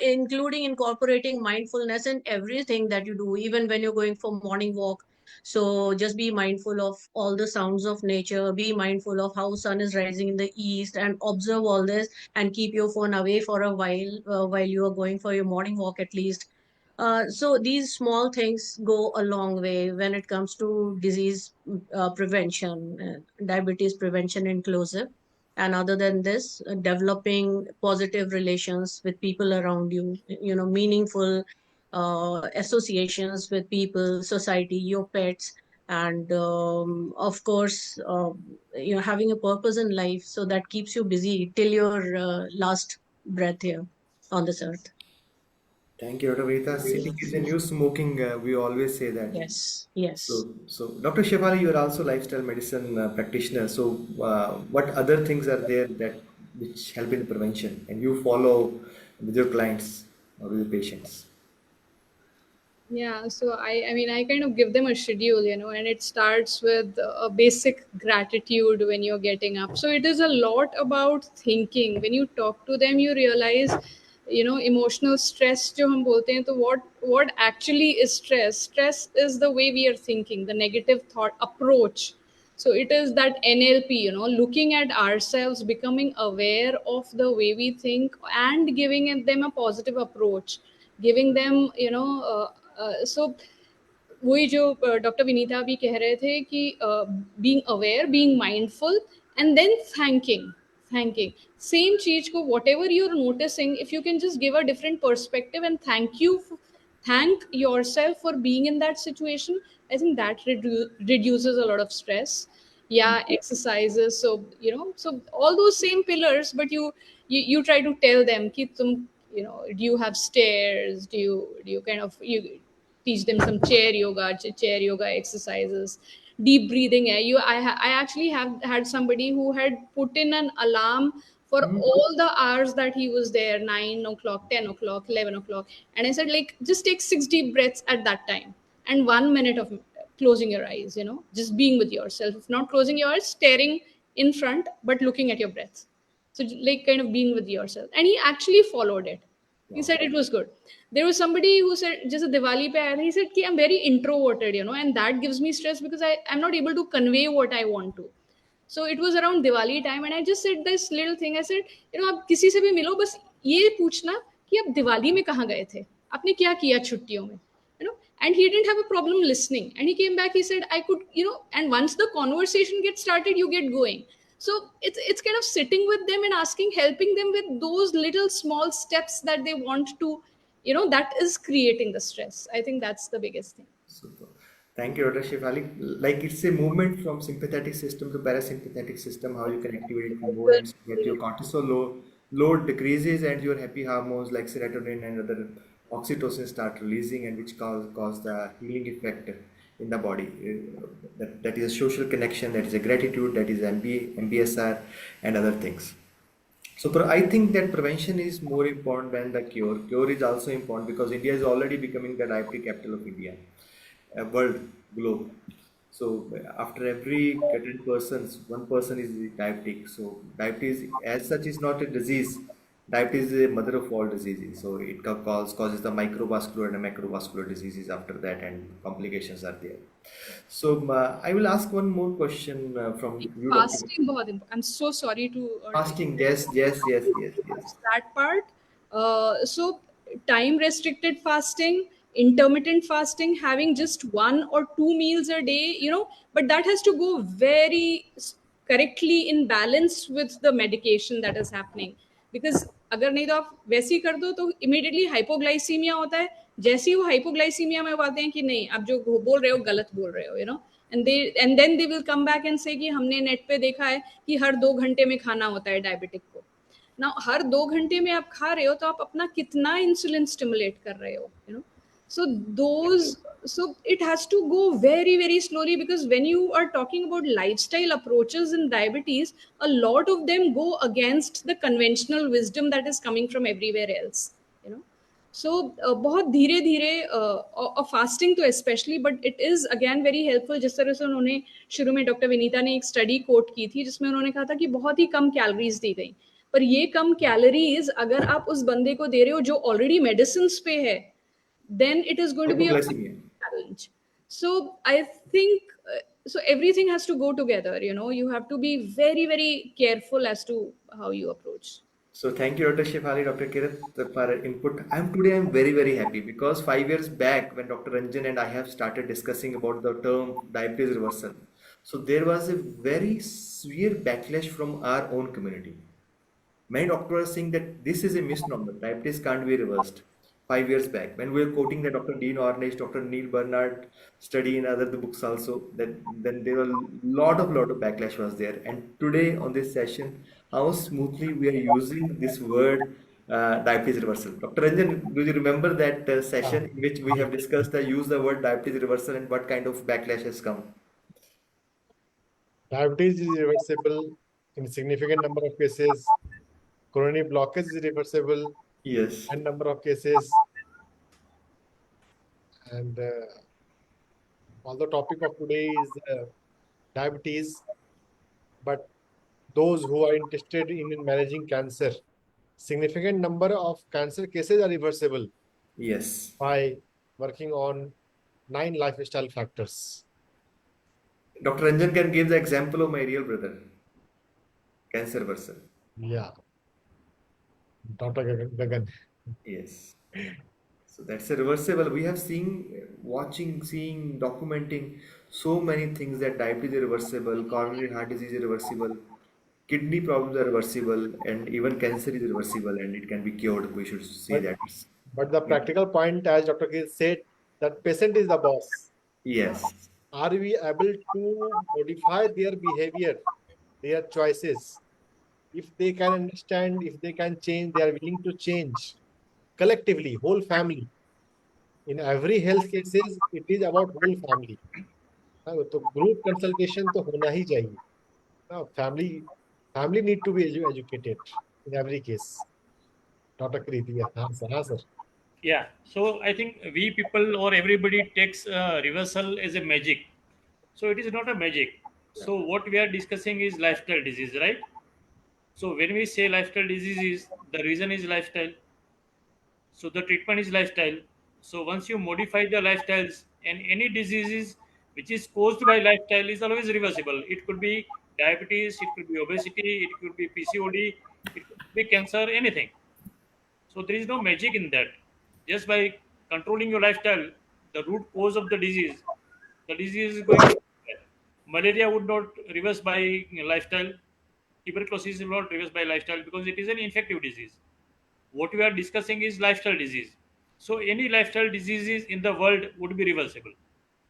C: including incorporating mindfulness in everything that you do, even when you're going for morning walk. So just be mindful of all the sounds of nature, be mindful of how sun is rising in the east, and observe all this, and keep your phone away for a while you are going for your morning walk at least. So these small things go a long way when it comes to disease prevention, diabetes prevention inclusive. And other than this, developing positive relations with people around you, meaningful associations with people, society, your pets, and of course, having a purpose in life, so that keeps you busy till your last breath here on this earth.
D: Thank you, Dr. Vinita. Sitting is a new smoking. We always say that.
C: Yes, yes.
D: So Dr. Shaifali, you are also lifestyle medicine practitioner. So, what other things are there that which help in prevention, and you follow with your clients or with your patients?
B: Yeah, so I mean, I kind of give them a schedule, and it starts with a basic gratitude when you're getting up. So it is a lot about thinking. When you talk to them, you realize, emotional stress जो हम बोलते हैं, तो what actually is stress? Stress is the way we are thinking, the negative thought approach. So it is that NLP, looking at ourselves, becoming aware of the way we think, and giving them a positive approach, giving them, so वही जो doctor Vinita भी कह रहे थे कि being aware, being mindful, and then thanking same चीज को, whatever you are noticing, if you can just give a different perspective and thank yourself for being in that situation, I think that reduces a lot of stress. Yeah, exercises, so so all those same pillars, but you try to tell them ki tum, do you have stairs, do you kind of, you teach them some chair yoga exercises, deep breathing hai. I actually have had somebody who had put in an alarm for all the hours that he was there, 9 o'clock, 10 o'clock, 11 o'clock, and I said, like, just take 6 deep breaths at that time, and 1 minute of closing your eyes, just being with yourself, if not closing your eyes, staring in front but looking at your breath. So like kind of being with yourself, and he actually followed it. He
D: Wow.
B: said it was good. There was somebody who said, just a Diwali pe aaya tha, he said ki I'm very introverted, and that gives me stress because I'm not able to convey what I want to. So it was around Diwali time, and I just said this little thing. I said, आप किसी से भी मिलो, बस ये पूछना कि आप दिवाली में कहाँ गए थे, आपने क्या किया छुट्टियों में, and he didn't have a problem listening, and he came back, he said, I could, and once the conversation gets started, you get going. So it's kind of sitting with them and asking, helping them with those little small steps that they want to, that is creating the stress. I think that's the biggest thing.
D: Super. Thank you, Dr. Shivali. Like it's a movement from sympathetic system to parasympathetic system, how you can activate it more and get your cortisol load decreases and your happy hormones like serotonin and other oxytocin start releasing, and which cause the healing effect in the body. That is a social connection, that is a gratitude, that is MBSR and other things. So I think that prevention is more important than the cure. Cure is also important because India is already becoming the diabetic capital of India, world, globe. So after every 10 persons, one person is diabetic. So diabetes as such is not a disease, Diabetes is a mother of all diseases, so it causes the microvascular and macrovascular diseases after that, and complications are there. So I will ask one more question from you, Doctor.
B: Fasting बहुत important. I'm so sorry to
D: Fasting, yes, yes, yes, yes, yes.
B: that part. So time restricted fasting, intermittent fasting, having just 1 or 2 meals a day, but that has to go very correctly in balance with the medication that is happening. Because अगर नहीं तो आप वैसे ही कर दो तो immediately hypoglycaemia होता है. जैसे ही वो हाइपोग्लाइसीमिया में आते हैं कि नहीं आप जो बोल रहे हो गलत बोल रहे हो, and then they will come back and say कि हमने नेट पे देखा है कि हर 2 घंटे में खाना होता है डायबिटिक को. ना हर 2 घंटे में आप खा रहे हो तो आप अपना कितना इंसुलिन स्टिमुलेट कर रहे हो, so those so it has to go very very slowly, because when you are talking about lifestyle approaches in diabetes, a lot of them go against the conventional wisdom that is coming from everywhere else, you know so बहुत धीरे धीरे और fasting तो specially, but it is again very helpful. जिस तरह से उन्होंने शुरू में डॉक्टर विनीता ने एक स्टडी कोट की थी जिसमें उन्होंने कहा था कि बहुत ही कम कैलोरीज दी गई, पर ये कम कैलोरीज अगर आप उस बंदे को दे रहे हो जो ऑलरेडी मेडिसिन पे है, then it is going to be a
D: Hypoglycemia.
B: challenge. So I think so everything has to go together. You have to be very very careful as to how you approach.
D: So thank you, Dr. Shaifali, Dr. Kirit, for input. I'm very, very happy because 5 years back when Dr. Ranjan and I have started discussing about the term diabetes reversal, so there was a very severe backlash from our own community. Many doctors are saying that this is a misnomer. Diabetes can't be reversed. 5 years back, when we were quoting the Dr. Dean Ornish, Dr. Neil Bernard study in other books also, that then there were lot of backlash was there. And today on this session, how smoothly we are using this word diabetes reversal. Dr. Ranjan, do you remember that
E: Ah,
D: session in which we have discussed the use the word diabetes reversal and what kind of backlash has come?
E: Diabetes is reversible in significant number of cases. Coronary blockage is reversible
D: Yes.
E: in number of cases. And although topic of today is diabetes, but those who are interested in managing cancer, significant number of cancer cases are reversible
D: Yes.
E: by working on 9 lifestyle factors.
D: Dr. Ranjan can give the example of my real brother, cancer reversal.
E: Yeah, Dr. Gagan.
D: Yes. So that's a reversible. We have seen, watching, seeing, documenting so many things that diabetes is reversible, coronary heart disease is reversible, kidney problems are reversible, and even cancer is reversible and it can be cured. We should say
E: But,
D: that.
E: but the practical point, as Dr. K said, that patient is the boss.
D: Yes.
E: Are we able to modify their behavior, their choices? If they can understand, if they can change, they are willing to change collectively, whole family. In every health cases, it is about whole family. तो group consultation तो होना ही चाहिए. Family need to be educated in every case. Dr. Kriti, हाँ sir.
A: Yeah. So I think we people or everybody takes reversal as a magic. So it is not a magic. So what we are discussing is lifestyle disease, right? So when we say lifestyle diseases, the reason is lifestyle. So the treatment is lifestyle. So once you modify the lifestyles, and any diseases which is caused by lifestyle is always reversible. It could be diabetes, it could be obesity, it could be PCOD, it could be cancer, anything. So there is no magic in that. Just by controlling your lifestyle, the root cause of the disease is going to. Malaria would not reverse by lifestyle. Tuberculosis will not reverse by lifestyle because it is an infective disease. What we are discussing is lifestyle disease. So any lifestyle diseases in the world would be reversible,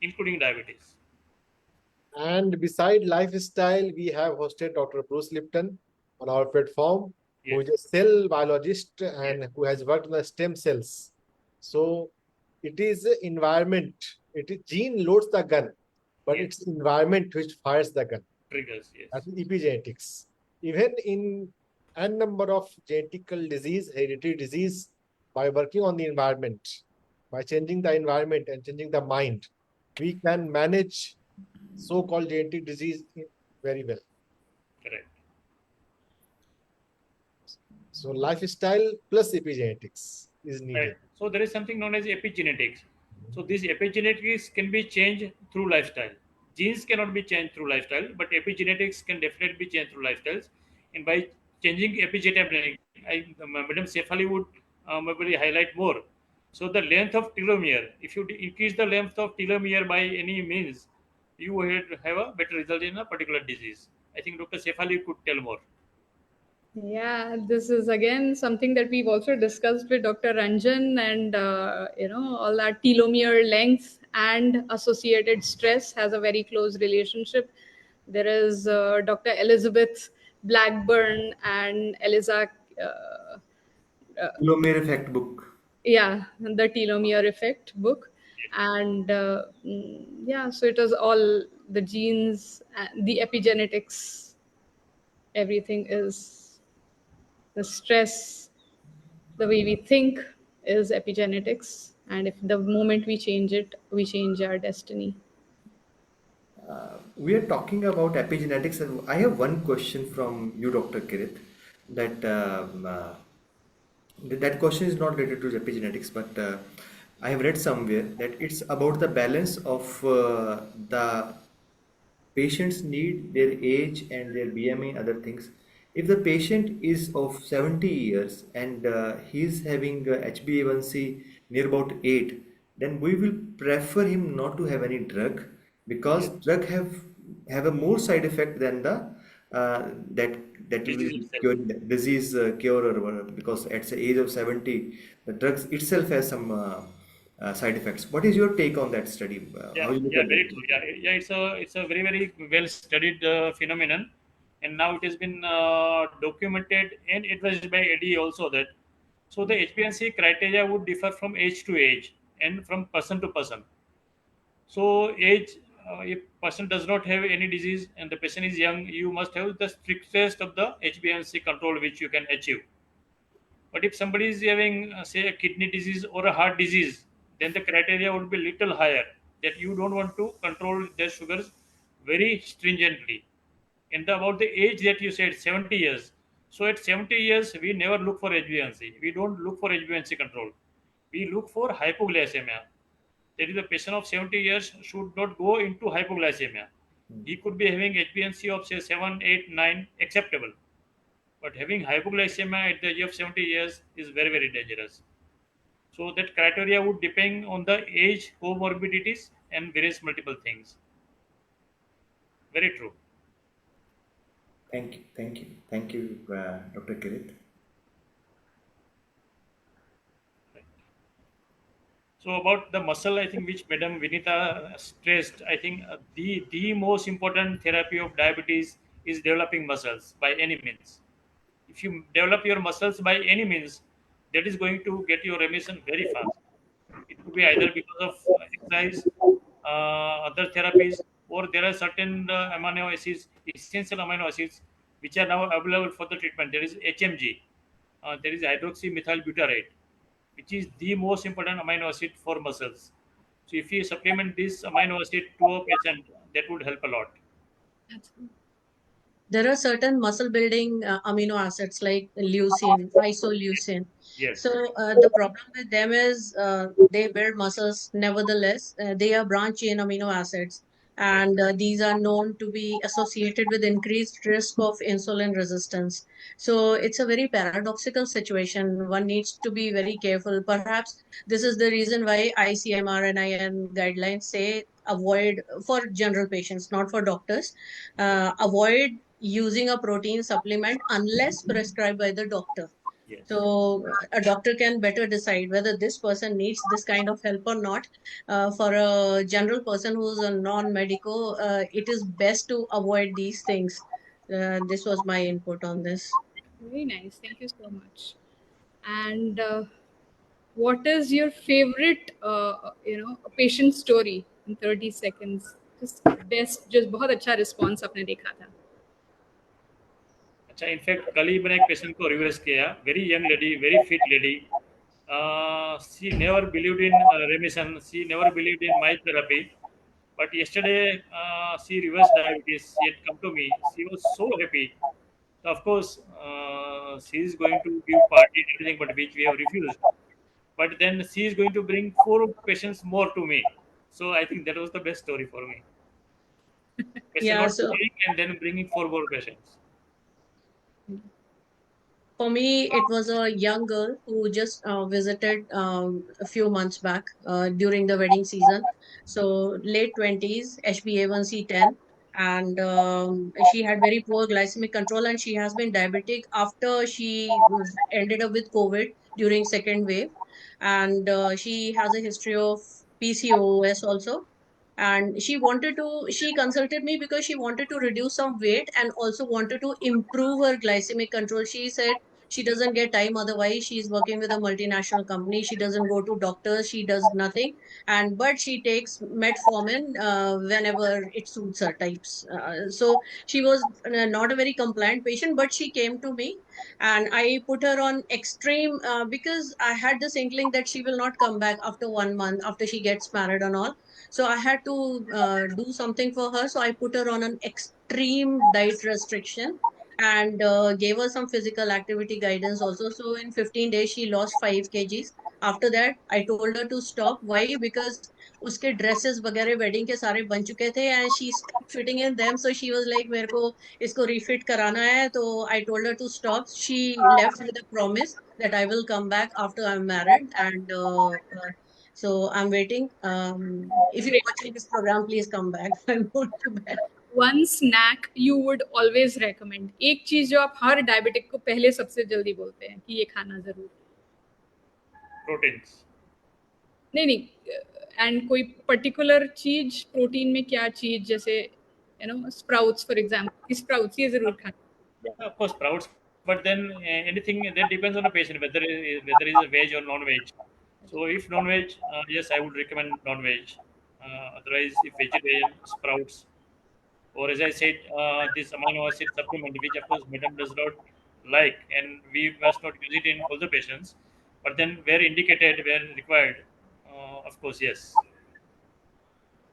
A: including diabetes.
E: And beside lifestyle, we have hosted Dr. Bruce Lipton on our platform, who
A: Yes.
E: is a cell biologist and
A: Yes.
E: who has worked on the stem cells. So it is the environment. It is gene loads the gun, but
A: Yes.
E: it's environment which fires the gun.
A: Triggers. Yes.
E: That is epigenetics. Even in n number of genetical disease, hereditary disease, by working on the environment, by changing the environment and changing the mind, we can manage so-called genetic disease very well.
A: Correct.
E: So lifestyle plus epigenetics is
A: Right.
E: needed.
A: So there is something known as epigenetics. So this epigenetics can be changed through lifestyle. Genes cannot be changed through lifestyle, but epigenetics can definitely be changed through lifestyles. And by changing epigenetic, Madam Shaifali would maybe highlight more. So the length of telomere, if you increase the length of telomere by any means, you would have a better result in a particular disease. I think Dr. Shaifali could tell more.
B: Yeah, this is again something that we've also discussed with Dr. Ranjan, and all that telomere length and associated stress has a very close relationship. There is Dr. Elizabeth Blackburn and Eliza, uh,
D: Telomere effect book.
B: yeah, the telomere effect book, and yeah, so it was all the genes, the epigenetics, everything is the stress, the way we think is epigenetics, and if the moment we change it, we change our destiny.
D: We are talking about epigenetics, and I have one question from you, Dr. Kirit, that that question is not related to epigenetics, but I have read somewhere that it's about the balance of the patients need, their age and their BMI, other things. If the patient is of 70 years and he's having HbA1c near about 8, then we will prefer him not to have any drug, because
A: Yes.
D: drug have a more side effect than the that that will
A: Disease itself.
D: cure disease cure, or whatever, because at the age of 70 the drugs itself has some side effects. What is your take on that study? How
A: Yeah,
D: you look
A: yeah,
D: at
A: very
D: that?
A: true. Yeah, yeah, it's a very very well studied phenomenon, and now it has been documented and advised by AD also that so the HbA1c criteria would differ from age to age and from person to person. So age, if person does not have any disease and the patient is young, you must have the strictest of the HbA1c control which you can achieve. But if somebody is having, say, a kidney disease or a heart disease, then the criteria would be little higher. That you don't want to control their sugars very stringently. And about the age that you said, 70 years. So at 70 years, we never look for HbA1c. We don't look for HbA1c control. We look for hypoglycemia. That is, the patient of 70 years should not go into hypoglycemia. He could be having HbA1c of say 7, 8, 9, acceptable. But having hypoglycemia at the age of 70 years is very, very dangerous. So that criteria would depend on the age, comorbidities, and various multiple things. Very true.
D: Thank you, thank you, thank you, Dr. Kirit.
A: So about the muscle, I think which Madam Vinita stressed, I think the most important therapy of diabetes is developing muscles by any means. If you develop your muscles by any means, that is going to get your remission very fast. It could be either because of exercise, other therapies, or there are certain amino acids, essential amino acids, which are now available for the treatment. There is HMG, there is hydroxymethylbutyrate, which is the most important amino acid for muscles. So if you supplement this amino acid to a patient, that would help a lot.
C: There are certain muscle building amino acids like leucine, isoleucine.
A: Yes,
C: So the problem with them is they build muscles. Nevertheless, they are branch chain amino acids,
A: yes,
C: and these are known to be associated with increased risk of insulin resistance. So it's a very paradoxical situation. One needs to be very careful. Perhaps this is the reason why ICMR and IN guidelines say avoid for general patients, not for doctors. Avoid using a protein supplement unless prescribed by the doctor.
A: yes.
C: So a doctor can better decide whether this person needs this kind of help or not. For a general person who's a non-medico, it is best to avoid these things. This was my input on this.
B: Very nice. Thank you so much. And what is your favorite, patient story in 30 seconds? Just best, just बहुत अच्छा response आपने देखा था.
A: अच्छा, in fact कल ही मैंने एक patient को रिवर्स किया, very young lady, very fit lady. She never believed in remission, she never believed in my therapy, but yesterday she reversed diabetes, she had come to me, she was so happy. So of course, she is going to give party and everything, but which we have refused. But then she is going to bring four patients more to me. So I think that was the best story for me. Patient
C: Yeah,
A: not
C: so
A: bringing and then bringing four more patients.
C: for me, it was a young girl who just visited a few months back during the wedding season. So late 20s, HbA1c 10, and she had very poor glycemic control, and she has been diabetic after she ended up with COVID during second wave, and she has a history of PCOS also. And she consulted me because she wanted to reduce some weight and also wanted to improve her glycemic control. She said she doesn't get time, otherwise she's working with a multinational company, she doesn't go to doctors, she does nothing, and but she takes metformin whenever it suits her types. So she was not a very compliant patient, but she came to me and I put her on extreme because I had this inkling that she will not come back after 1 month after she gets married and all. So I had to do something for her, so I put her on an extreme diet restriction and gave her some physical activity guidance also. So in 15 days, she lost 5 kgs. After that, I told her to stop. Why? Because uske dresses वगैरह wedding के सारे बन चुके थे and she stopped fitting in them. So she was like, मेरे को इसको refit कराना है. So I told her to stop. She left with a promise that I will come back after I'm married, and so I'm waiting. If you're watching this program, please come back. I'm going to bed.
B: One snack you would always recommend, एक चीज जो आप हर diabetic को पहले सबसे जल्दी बोलते हैं कि ये खाना जरूर।
A: Proteins.
B: नहीं नहीं, एंड कोई पर्टिकुलर चीज प्रोटीन में, क्या चीज, जैसे you know sprouts for example, sprouts ये जरूर खाना।
A: Yeah, of course, sprouts. But then anything that depends on the patient, whether is a veg or non-veg. So if non-veg, yes, I would recommend non-veg. Otherwise, if vegetarian, sprouts. Or as I said, this amino acid supplement, which of course Madam does not like, and we must not use it in all the patients. But then, where indicated, where required, of course, yes.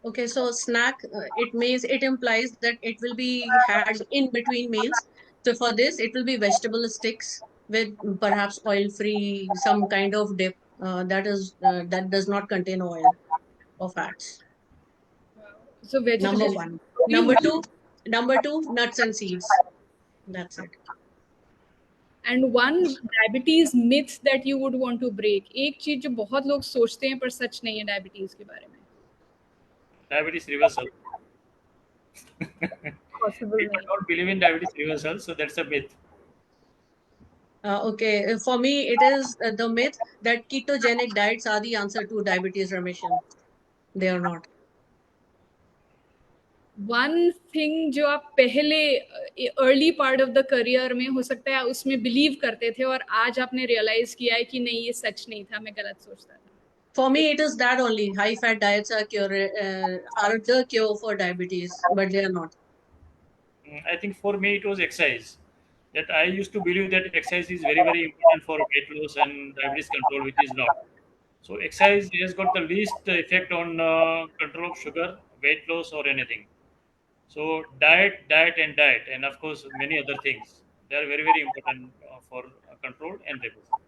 C: Okay, so snack, it implies that it will be had in between meals. So for this, it will be vegetable sticks with perhaps oil-free, some kind of dip that does not contain oil or fats.
B: So
C: Number
B: vegetarian,
C: one. Number two, nuts and seeds. That's it.
B: And one diabetes myth that you would want to break, एक चीज जो बहुत लोग सोचते हैं पर सच नहीं है डायबिटीज के बारे में।
A: Diabetes reversal.
B: पॉसिबल
A: People
B: नहीं।
A: don't believe in diabetes reversal, so that's a myth.
C: Okay, for me, it is the myth that ketogenic diets are the answer to diabetes remission. They are not.
B: One thing जो आप पहले early part of the career में हो सकता है उसमें believe करते थे और आज आपने रियलाइज किया है कि नहीं ये सच नहीं था, मैं गलत सोचता था।
C: For me, it is that only. High fat diets are the cure for diabetes, but they are not.
A: I think for me it was exercise. That I used to believe that exercise is very, very important for weight loss and diabetes control, which is not. So exercise has got the least effect on control of sugar, weight loss, or anything. So diet, and of course many other things. They are very, very important for control and reversal.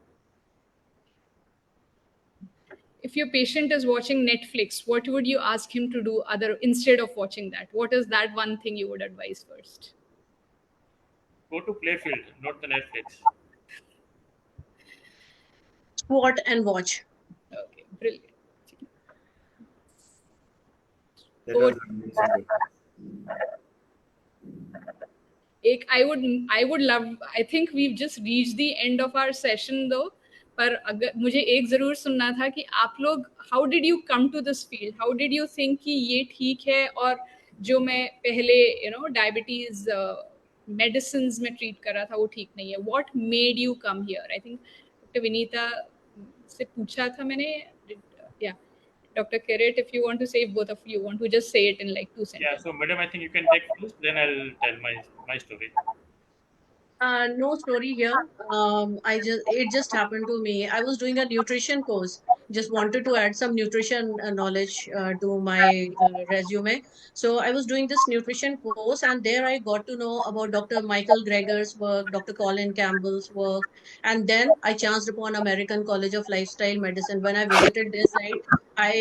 B: If your patient is watching Netflix, what would you ask him to do other instead of watching that? What is that one thing you would advise first?
A: Go to playfield, not the Netflix.
C: Squat and watch.
B: Okay, brilliant.
D: That was amazing.
B: एक I would love, I think we've just reached the end of our session though, पर अगर मुझे एक जरूर सुनना था कि आप लोग how did you come to this field, how did you think कि ये ठीक है और जो मैं पहले you know diabetes medicines में treat कर रहा था वो ठीक नहीं है, what made you come here? I think Dr. Vinita से पूछा था मैंने, yeah. Dr. Kirit, if you want to say, both of you want to just say it in like 2 sentences.
A: Yeah, so madam, I think you can take first, then I'll tell my story.
C: No story here. It just happened to me. I was doing a nutrition course. just wanted to add some nutrition knowledge to my resume. So I was doing this nutrition course, and there I got to know about Dr. Michael Greger's work, Dr. Colin Campbell's work, and then I chanced upon American College of Lifestyle Medicine. When I visited their site, I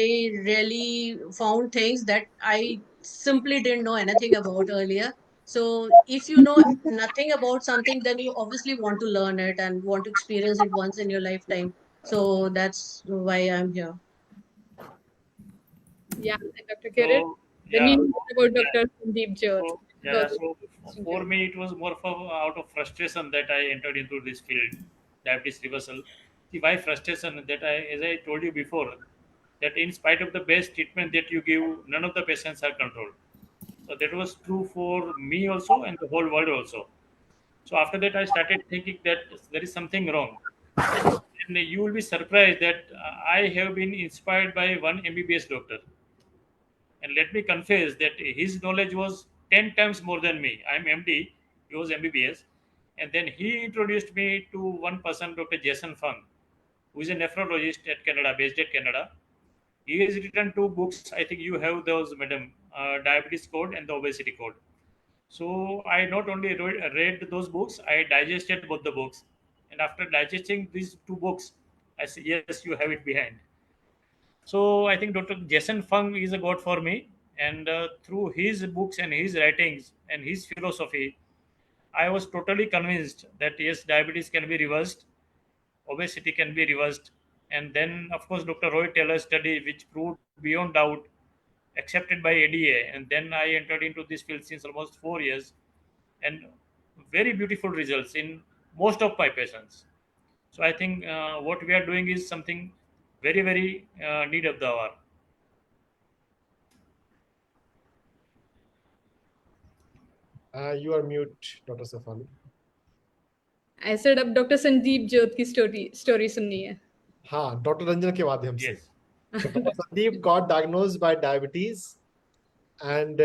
C: really found things that I simply didn't know anything about earlier. So if you know nothing about something, then you obviously want to learn it and want to experience it once in your lifetime. So that's why I'm here.
B: Yeah, and Dr. Kirit,
A: So
B: then
A: yeah,
B: you know about
A: yeah.
B: Dr. Sandeep Jyot.
A: So
B: Go
A: yeah,
B: through
A: so
B: interesting
A: for
B: journey.
A: me it was more of out of frustration that I entered into this field, diabetes reversal. See, why frustration? That I, as I told you before, that in spite of the best treatment that you give, none of the patients are controlled. So that was true for me also and the whole world also. So after that, I started thinking that there is something wrong, and you will be surprised that I have been inspired by one MBBS doctor. And let me confess that his knowledge was 10 times more than me. I'm MD, he was MBBS. And then he introduced me to one person, Dr. Jason Fung, who is a nephrologist at Canada, based at Canada. He has written two books. I think you have those, madam, Diabetes Code and the Obesity Code. So I not only read those books, I digested both the books. And after digesting these two books, I said, yes, you have it behind. So I think Dr. Jason Fung is a god for me, and through his books and his writings and his philosophy, I was totally convinced that yes, diabetes can be reversed, obesity can be reversed, and then of course Dr. Roy Taylor's study, which proved beyond doubt, accepted by ADA, and then I entered into this field since almost 4 years, and very beautiful results in most of my patients. So I think what we are doing is something very very need of the hour.
E: You are mute, Dr. Safali.
B: I said अब doctor Sandeep ज्योत की story सुननी है.
E: हाँ, doctor Ranjan के माध्यम से.
A: Yes.
E: So Dr. Sandeep got diagnosed by diabetes, and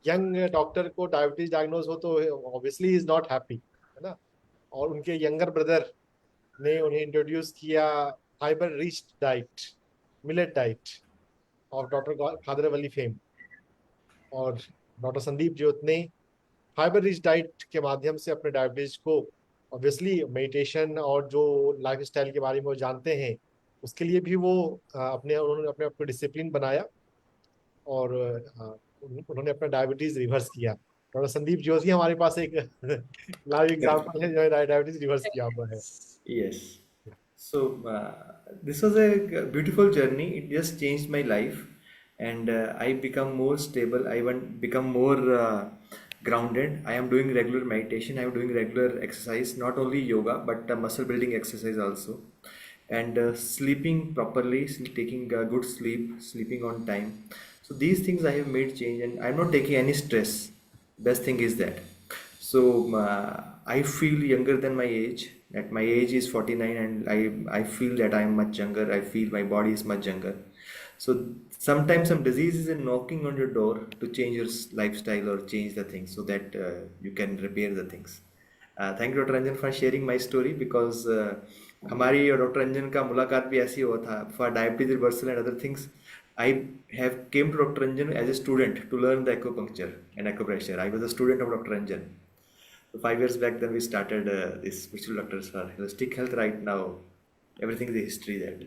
E: young doctor को डायबिटीज डायग्नोज हो तो ऑब्वियसली इज नॉट हैप्पी, है ना. और उनके यंगर ब्रदर ने उन्हें इंट्रोड्यूस किया fibre rich diet, millet diet of doctor Khadar Vali fame. और डॉक्टर संदीप ज्योत ने फाइबर रिच डाइट के माध्यम से अपने डायबिटीज को, ऑब्वियसली मेडिटेशन और जो लाइफस्टाइल के बारे में वो जानते हैं, उसके लिए भी वो उन्होंने अपने आप को डिसिप्लिन बनाया, और उन्होंने अपना डायबिटीज रिवर्स किया. डॉक्टर संदीप जोशी हमारे पास एक लाइव एग्जांपल है जो डायबिटीज रिवर्स किया हुआ है.
D: Yes. So this was a beautiful journey. It just changed my life, and I become more stable. I want become more grounded. I am doing regular meditation. I am doing regular exercise, not only yoga but muscle building exercise also, and sleeping properly, taking good sleep, sleeping on time. So these things I have made change, and I am not taking any stress. Best thing is that. So I feel younger than my age. At my age is 49, and I feel that I am much younger. I feel my body is much younger. So sometimes some disease is knocking on your door to change your lifestyle or change the things so that you can repair the things. Thank you, Dr. Ranjan, for sharing my story, because हमारी और doctor Ranjan का मुलाकात भी ऐसी हुआ था for diabetes reversal and other things. I have came to Dr. Ranjan as a student to learn the acupuncture and acupressure. I was a student of Dr. Ranjan. So 5 years back, then we started this spiritual doctors for holistic health. Right now, everything is a history there.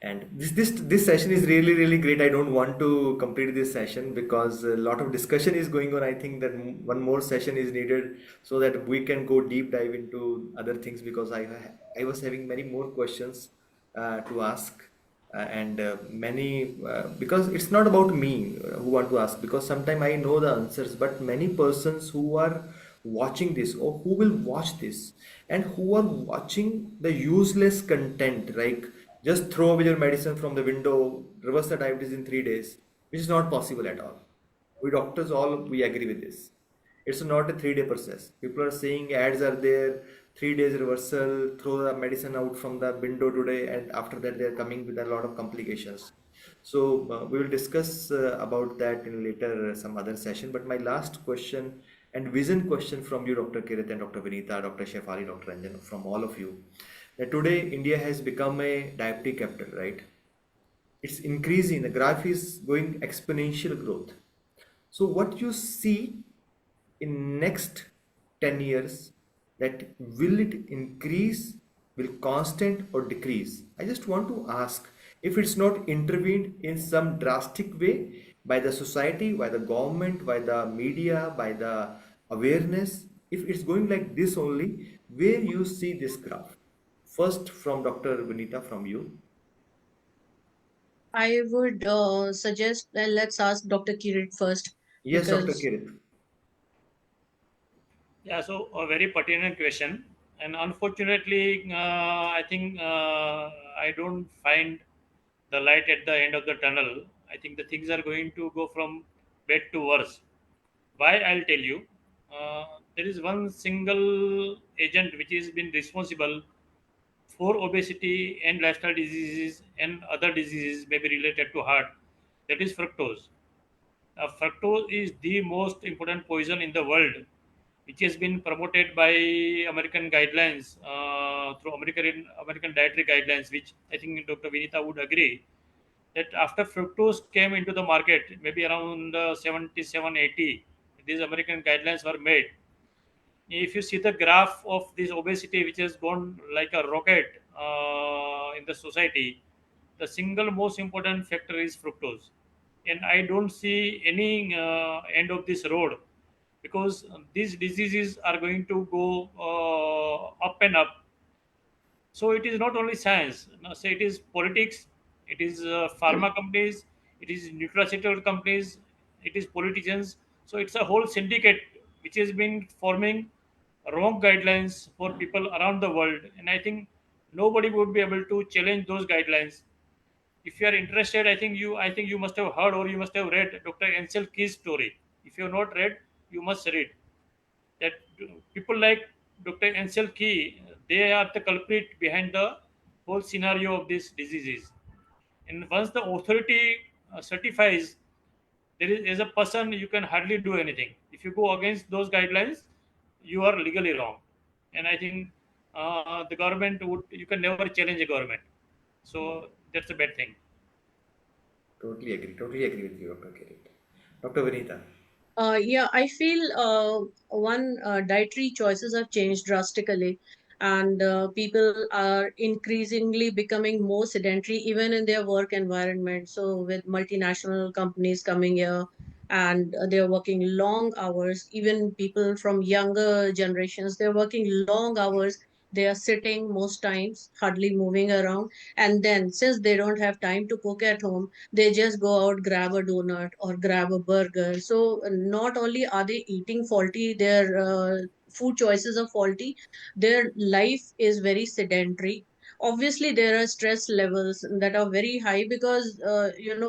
D: And this session is really great. I don't want to complete this session because a lot of discussion is going on. I think that one more session is needed so that we can go deep dive into other things, because I was having many more questions to ask, and many because it's not about me who want to ask, because sometimes I know the answers, but many persons who are watching this or who will watch this and who are watching the useless content, like just throw away your medicine from the window, reverse the diabetes in 3 days, which is not possible at all. We doctors all we agree with this. It's not a 3 day process. People are saying ads are there, 3 days reversal, throw the medicine out from the window today, and after that they are coming with a lot of complications. So we will discuss about that in later some other session. But my last question and vision question from you, Dr. Kirit and Dr. Vinita, Dr. Shaifali, Dr. Ranjan, from all of you. that today India has become a diabetic capital, right? It's increasing, the graph is going exponential growth. So what you see in next 10 years, that will it increase, will constant or decrease? I just want to ask, if it's not intervened in some drastic way by the society, by the government, by the media, by the awareness, if it's going like this only, where you see this graph? First from Dr. Vinita, from you.
C: I would suggest that let's ask Dr. Kirit first
D: Yes, Dr.
C: because
D: Kirit.
A: Yeah, so a very pertinent question, and unfortunately, I think I don't find the light at the end of the tunnel. I think the things are going to go from bad to worse. Why? I'll tell you. There is one single agent which has been responsible for obesity and lifestyle diseases and other diseases maybe related to heart. That is fructose. Fructose is the most important poison in the world, which has been promoted by American guidelines through American dietary guidelines, which I think Dr. Vinita would agree that after fructose came into the market, maybe around 77, 80, these American guidelines were made. If you see the graph of this obesity, which has gone like a rocket in the society, the single most important factor is fructose. And I don't see any end of this road, because these diseases are going to go up and up. So it is not only science. Now, say it is politics, it is pharma companies, it is nutraceutical companies, it is politicians. So it's a whole syndicate which has been forming wrong guidelines for people around the world. And I think nobody would be able to challenge those guidelines. If you are interested, I think you must have heard or you must have read Dr. Ansel Keys' story. If you have not read, you must read that. People like Dr. Ansel Key, they are the culprit behind the whole scenario of these diseases. And once the authority certifies, there is, as a person, you can hardly do anything. If you go against those guidelines, you are legally wrong. And I think the government would, you can never challenge a government. So that's a bad thing.
D: Totally agree. Totally agree with you, Dr. Kirit. Dr. Vinita.
C: Yeah, I feel one dietary choices have changed drastically, and people are increasingly becoming more sedentary even in their work environment. So, with multinational companies coming here and they're working long hours, even people from younger generations, they're working long hours. They are sitting most times, hardly moving around. And then, since they don't have time to cook at home, they just go out, grab a donut or grab a burger. So not only are they eating faulty, their food choices are faulty, their life is very sedentary. Obviously there are stress levels that are very high because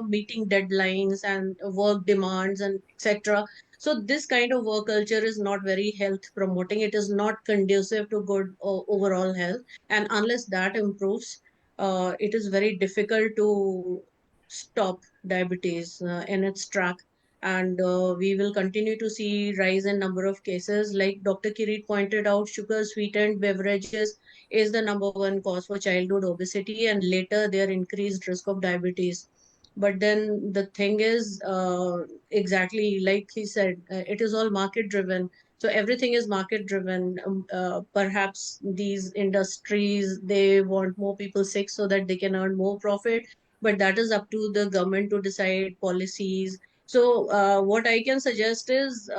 C: meeting deadlines and work demands and etc. So this kind of work culture is not very health promoting, it is not conducive to good overall health. And unless that improves, it is very difficult to stop diabetes in its track. And we will continue to see rise in number of cases. Like Dr. Kirit pointed out, sugar sweetened beverages is the number one cause for childhood obesity and later their increased risk of diabetes. But then the thing is, exactly like he said, it is all market driven. So everything is market driven. Perhaps these industries, they want more people sick so that they can earn more profit, but that is up to the government to decide policies. So what I can suggest is,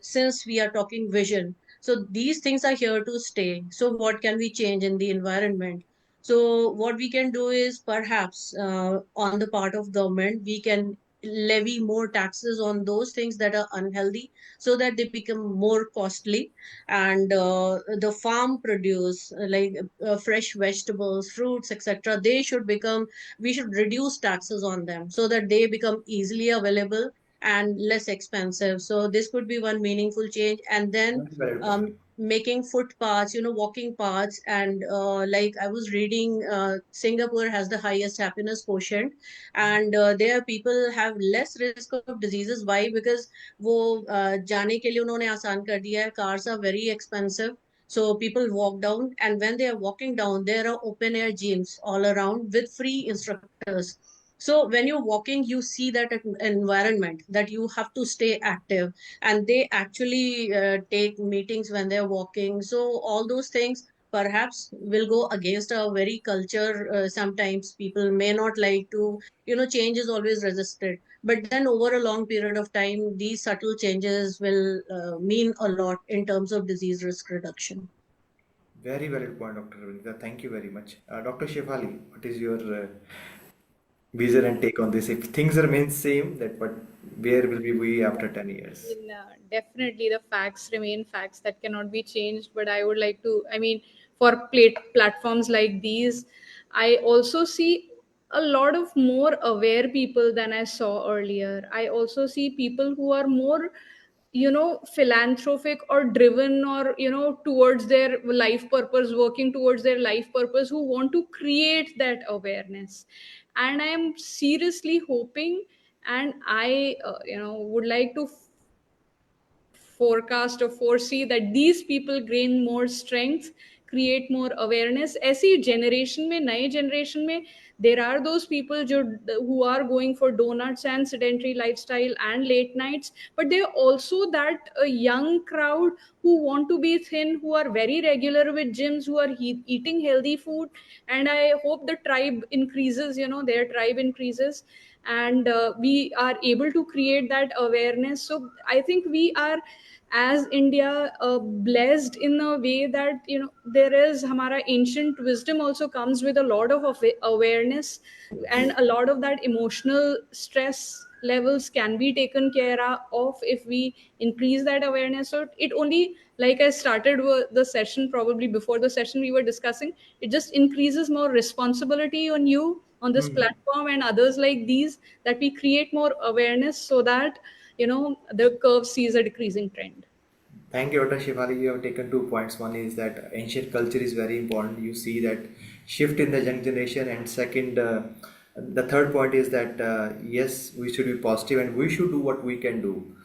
C: since we are talking vision, so these things are here to stay. So what can we change in the environment? So what we can do is, perhaps on the part of government, we can levy more taxes on those things that are unhealthy so that they become more costly. And the farm produce, like fresh vegetables, fruits, etc., they should become, we should reduce taxes on them so that they become easily available and less expensive. So this could be one meaningful change. And then
D: Very valid point.
C: making footpaths, walking paths. And like I was reading, Singapore has the highest happiness quotient, and there people have less risk of diseases. Why? Because वो जाने के लिए उन्होंने आसान कर दिया है. Cars are very expensive, So people walk down, and when they are walking down, there are open air gyms all around with free instructors. So when you're walking, you see that environment that you have to stay active, and they actually take meetings when they're walking. So all those things perhaps will go against our very culture. Sometimes people may not like to, change is always resisted. But then over a long period of time, these subtle changes will mean a lot in terms of disease risk reduction.
D: Very valid point, Dr. Vinita. Thank you very much. Dr. Shefali, what is your vision and take on this? If things remain same, that but where will we be after 10 years?
B: Definitely the facts remain facts that cannot be changed. But I would like to, for platforms like these, I also see a lot of more aware people than I saw earlier. I also see people who are more, philanthropic or driven, or, towards their life purpose, working towards their life purpose, who want to create that awareness. And I am seriously hoping, and I, would like to forecast or foresee that these people gain more strength, create more awareness. ऐसी generation में, नए generation में, there are those people who are going for donuts and sedentary lifestyle and late nights, but there are also that young crowd who want to be thin, who are very regular with gyms, who are eating healthy food. And I hope the tribe increases, their tribe increases, and we are able to create that awareness. So I think we are, as India, blessed in a way that, there is hamara ancient wisdom also comes with a lot of awareness, and a lot of that emotional stress levels can be taken care of if we increase that awareness. So it only, like I started the session, probably before the session we were discussing, it just increases more responsibility on you, on this
D: Hmm.
B: platform and others like these, that we create more awareness so that, the curve sees a decreasing trend.
D: Thank you, Dr. Shivali. You have taken 2 points. One is that ancient culture is very important. You see that shift in the young generation, and second, the third point is that yes, we should be positive and we should do what we can do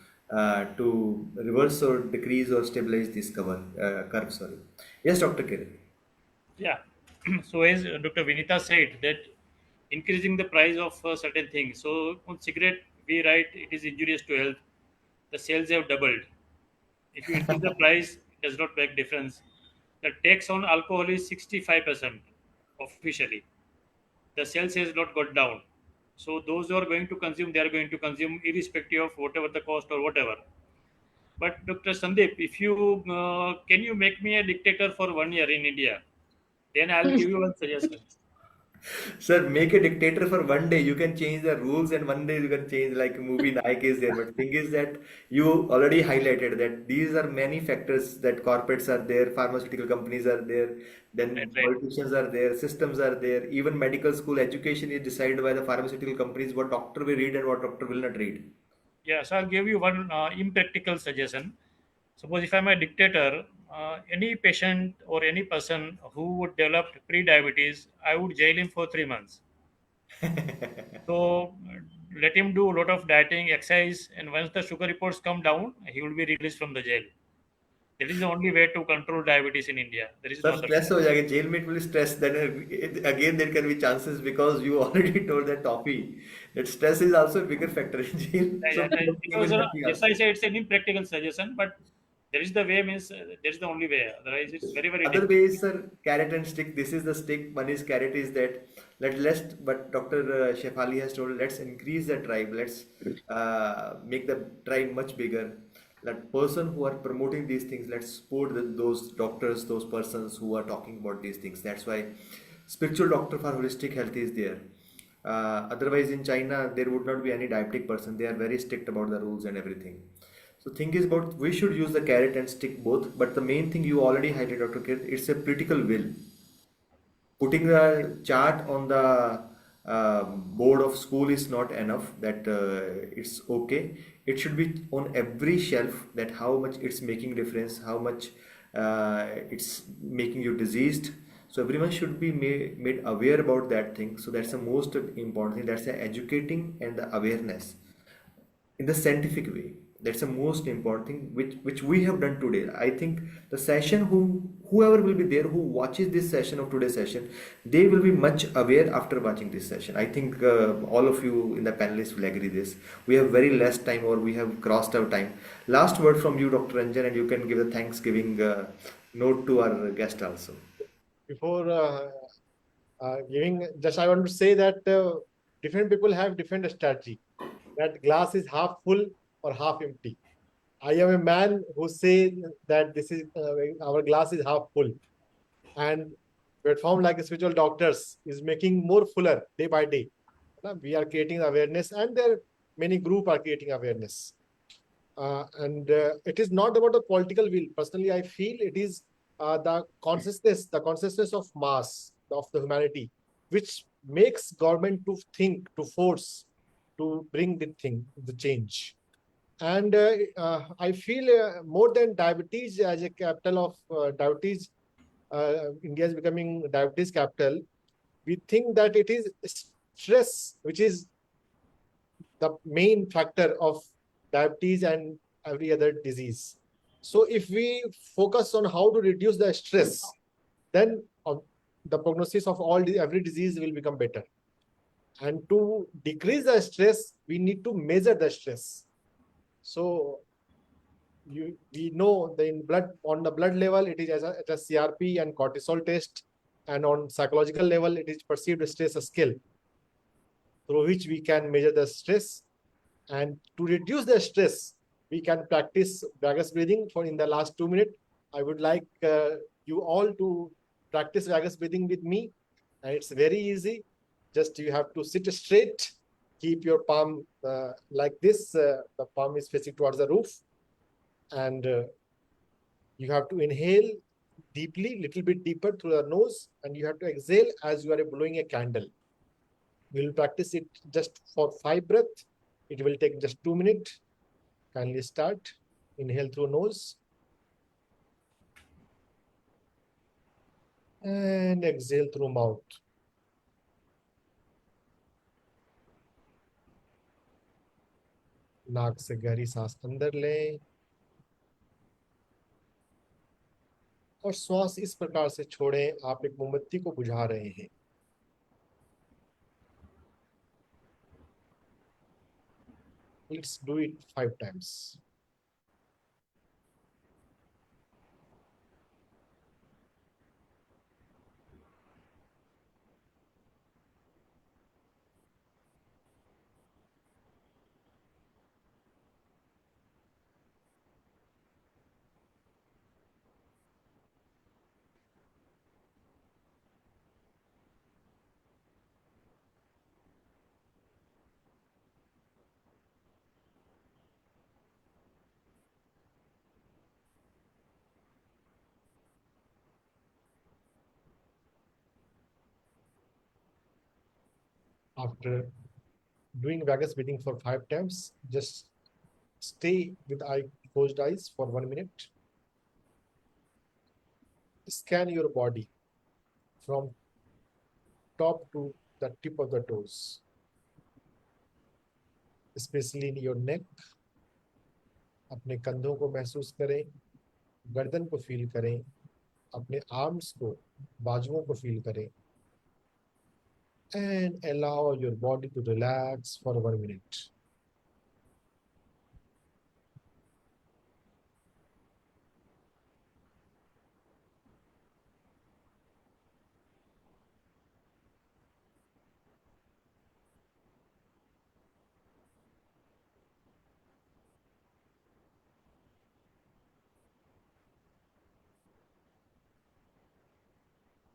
D: to reverse or decrease or stabilize this curve. Sorry. Yes, Dr. Kirit.
A: Yeah. So as Dr. Vinita said that increasing the price of certain things. So on cigarette we write it is injurious to health. The sales have doubled. If you increase the price, it does not make difference. The tax on alcohol is 65% officially. The sales has not got down. So those who are going to consume, they are going to consume irrespective of whatever the cost or whatever. But Dr. Sandeep, if you can you make me a dictator for 1 year in India, then I'll give you one suggestion.
D: Sir, make a dictator for one day. You can change the rules, and one day you can change like movie Nike is there. But thing is that you already highlighted that these are many factors that corporates are there, pharmaceutical companies are there,
A: Right,
D: then
A: right.
D: politicians are there, systems are there. Even medical school education is decided by the pharmaceutical companies what doctor will read and what doctor will not read.
A: Yeah, so I'll give you one impractical suggestion. Suppose if I'm a dictator, any patient or any person who would develop pre-diabetes, I would jail him for 3 months. So let him do a lot of dieting, exercise, and once the sugar reports come down, he will be released from the jail. That is the only way to control diabetes in India. There is
D: sir
A: no other way.
D: Stress हो जाएगा jail में will stress then again there can be chances because you already told that topic that stress is also a bigger factor in jail so
A: It was
D: will not be
A: yes, I
D: also.
A: say it's an impractical suggestion, but there is the way means there is the only way. Otherwise, it's very very
D: Other
A: difficult.
D: way is sir carrot and stick. This is the stick. One is carrot is that let's but Dr. Shefali has told let's increase the tribe. Let's make the tribe much bigger. That person who are promoting these things, let's support those doctors, those persons who are talking about these things. That's why spiritual doctor for holistic health is there. Otherwise, in China, there would not be any diabetic person. They are very strict about the rules and everything. So thing is about we should use the carrot and stick both, but the main thing you already highlighted, Dr. Kirt, it's a political will. Putting the chart on the board of school is not enough. That it's okay. It should be on every shelf. That how much it's making difference, how much it's making you diseased. So everyone should be made aware about that thing. So that's the most important thing. That's the educating and the awareness in the scientific way. That's the most important thing which we have done today. I think the session, whoever will be there who watches this session of today's session, they will be much aware after watching this session. I think all of you in the panelists will agree this. We have very less time, or we have crossed our time. Last word from you, Dr. Ranjan, and you can give a Thanksgiving note to our guest also.
E: Before giving, just I want to say that different people have different strategy. That glass is half full or half empty. I am a man who say that this is our glass is half full, and platform like spiritual doctors is making more fuller day by day. We are creating awareness, and there many group are creating awareness. And it is not about the political will. Personally, I feel it is the consciousness of mass of the humanity, which makes government to think, to force, to bring the change. And I feel more than diabetes as a capital of diabetes, India is becoming diabetes capital. We think that it is stress, which is the main factor of diabetes and every other disease. So if we focus on how to reduce the stress, then the prognosis of every disease will become better. And to decrease the stress, we need to measure the stress. So we know on the blood level, it is as a CRP and cortisol test, and on psychological level, it is perceived stress scale, through which we can measure the stress. And to reduce the stress, we can practice vagus breathing for in the last 2 minutes. I would like you all to practice vagus breathing with me. And it's very easy. Just you have to sit straight, keep your palm like this. The palm is facing towards the roof. And you have to inhale deeply, little bit deeper through the nose. And you have to exhale as you are blowing a candle. We'll practice it just for 5 breaths. It will take just 2 minutes. Kindly start. Inhale through nose. And exhale through mouth. नाक से गहरी सांस अंदर लें और श्वास इस प्रकार से छोड़ें, आप एक मोमबत्ती को बुझा रहे हैं. Let's do it 5 times. After doing vagus breathing for 5 times, just stay with closed eyes for 1 minute. Scan your body from top to the tip of the toes, especially in your neck. अपने कंधों को महसूस करें, गर्दन को feel करें, अपने arms को, बाजुओं को फील करें. And allow your body to relax for 1 minute.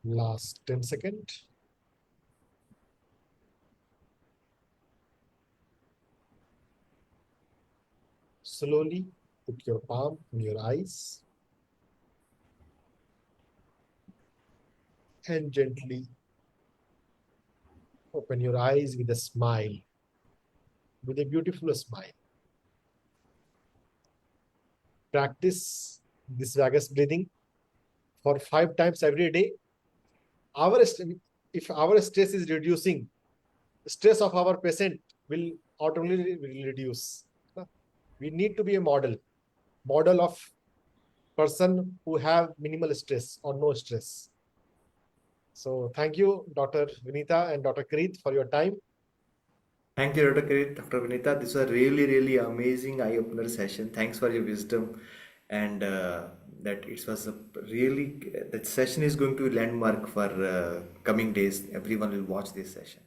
E: Last 10 seconds. Slowly put your palm on your eyes and gently open your eyes with a smile, with a beautiful smile. Practice this vagus breathing for 5 times every day. If our stress is reducing, the stress of our patient will automatically reduce. We need to be a model of person who have minimal stress or no stress. So thank you, Dr. Vinita and Dr. Kirit, for your time.
D: Thank you, Dr. Kirit, Dr. Vinita. This was a really, really amazing eye-opener session. Thanks for your wisdom, and that it was a really that session is going to be landmark for coming days. Everyone will watch this session.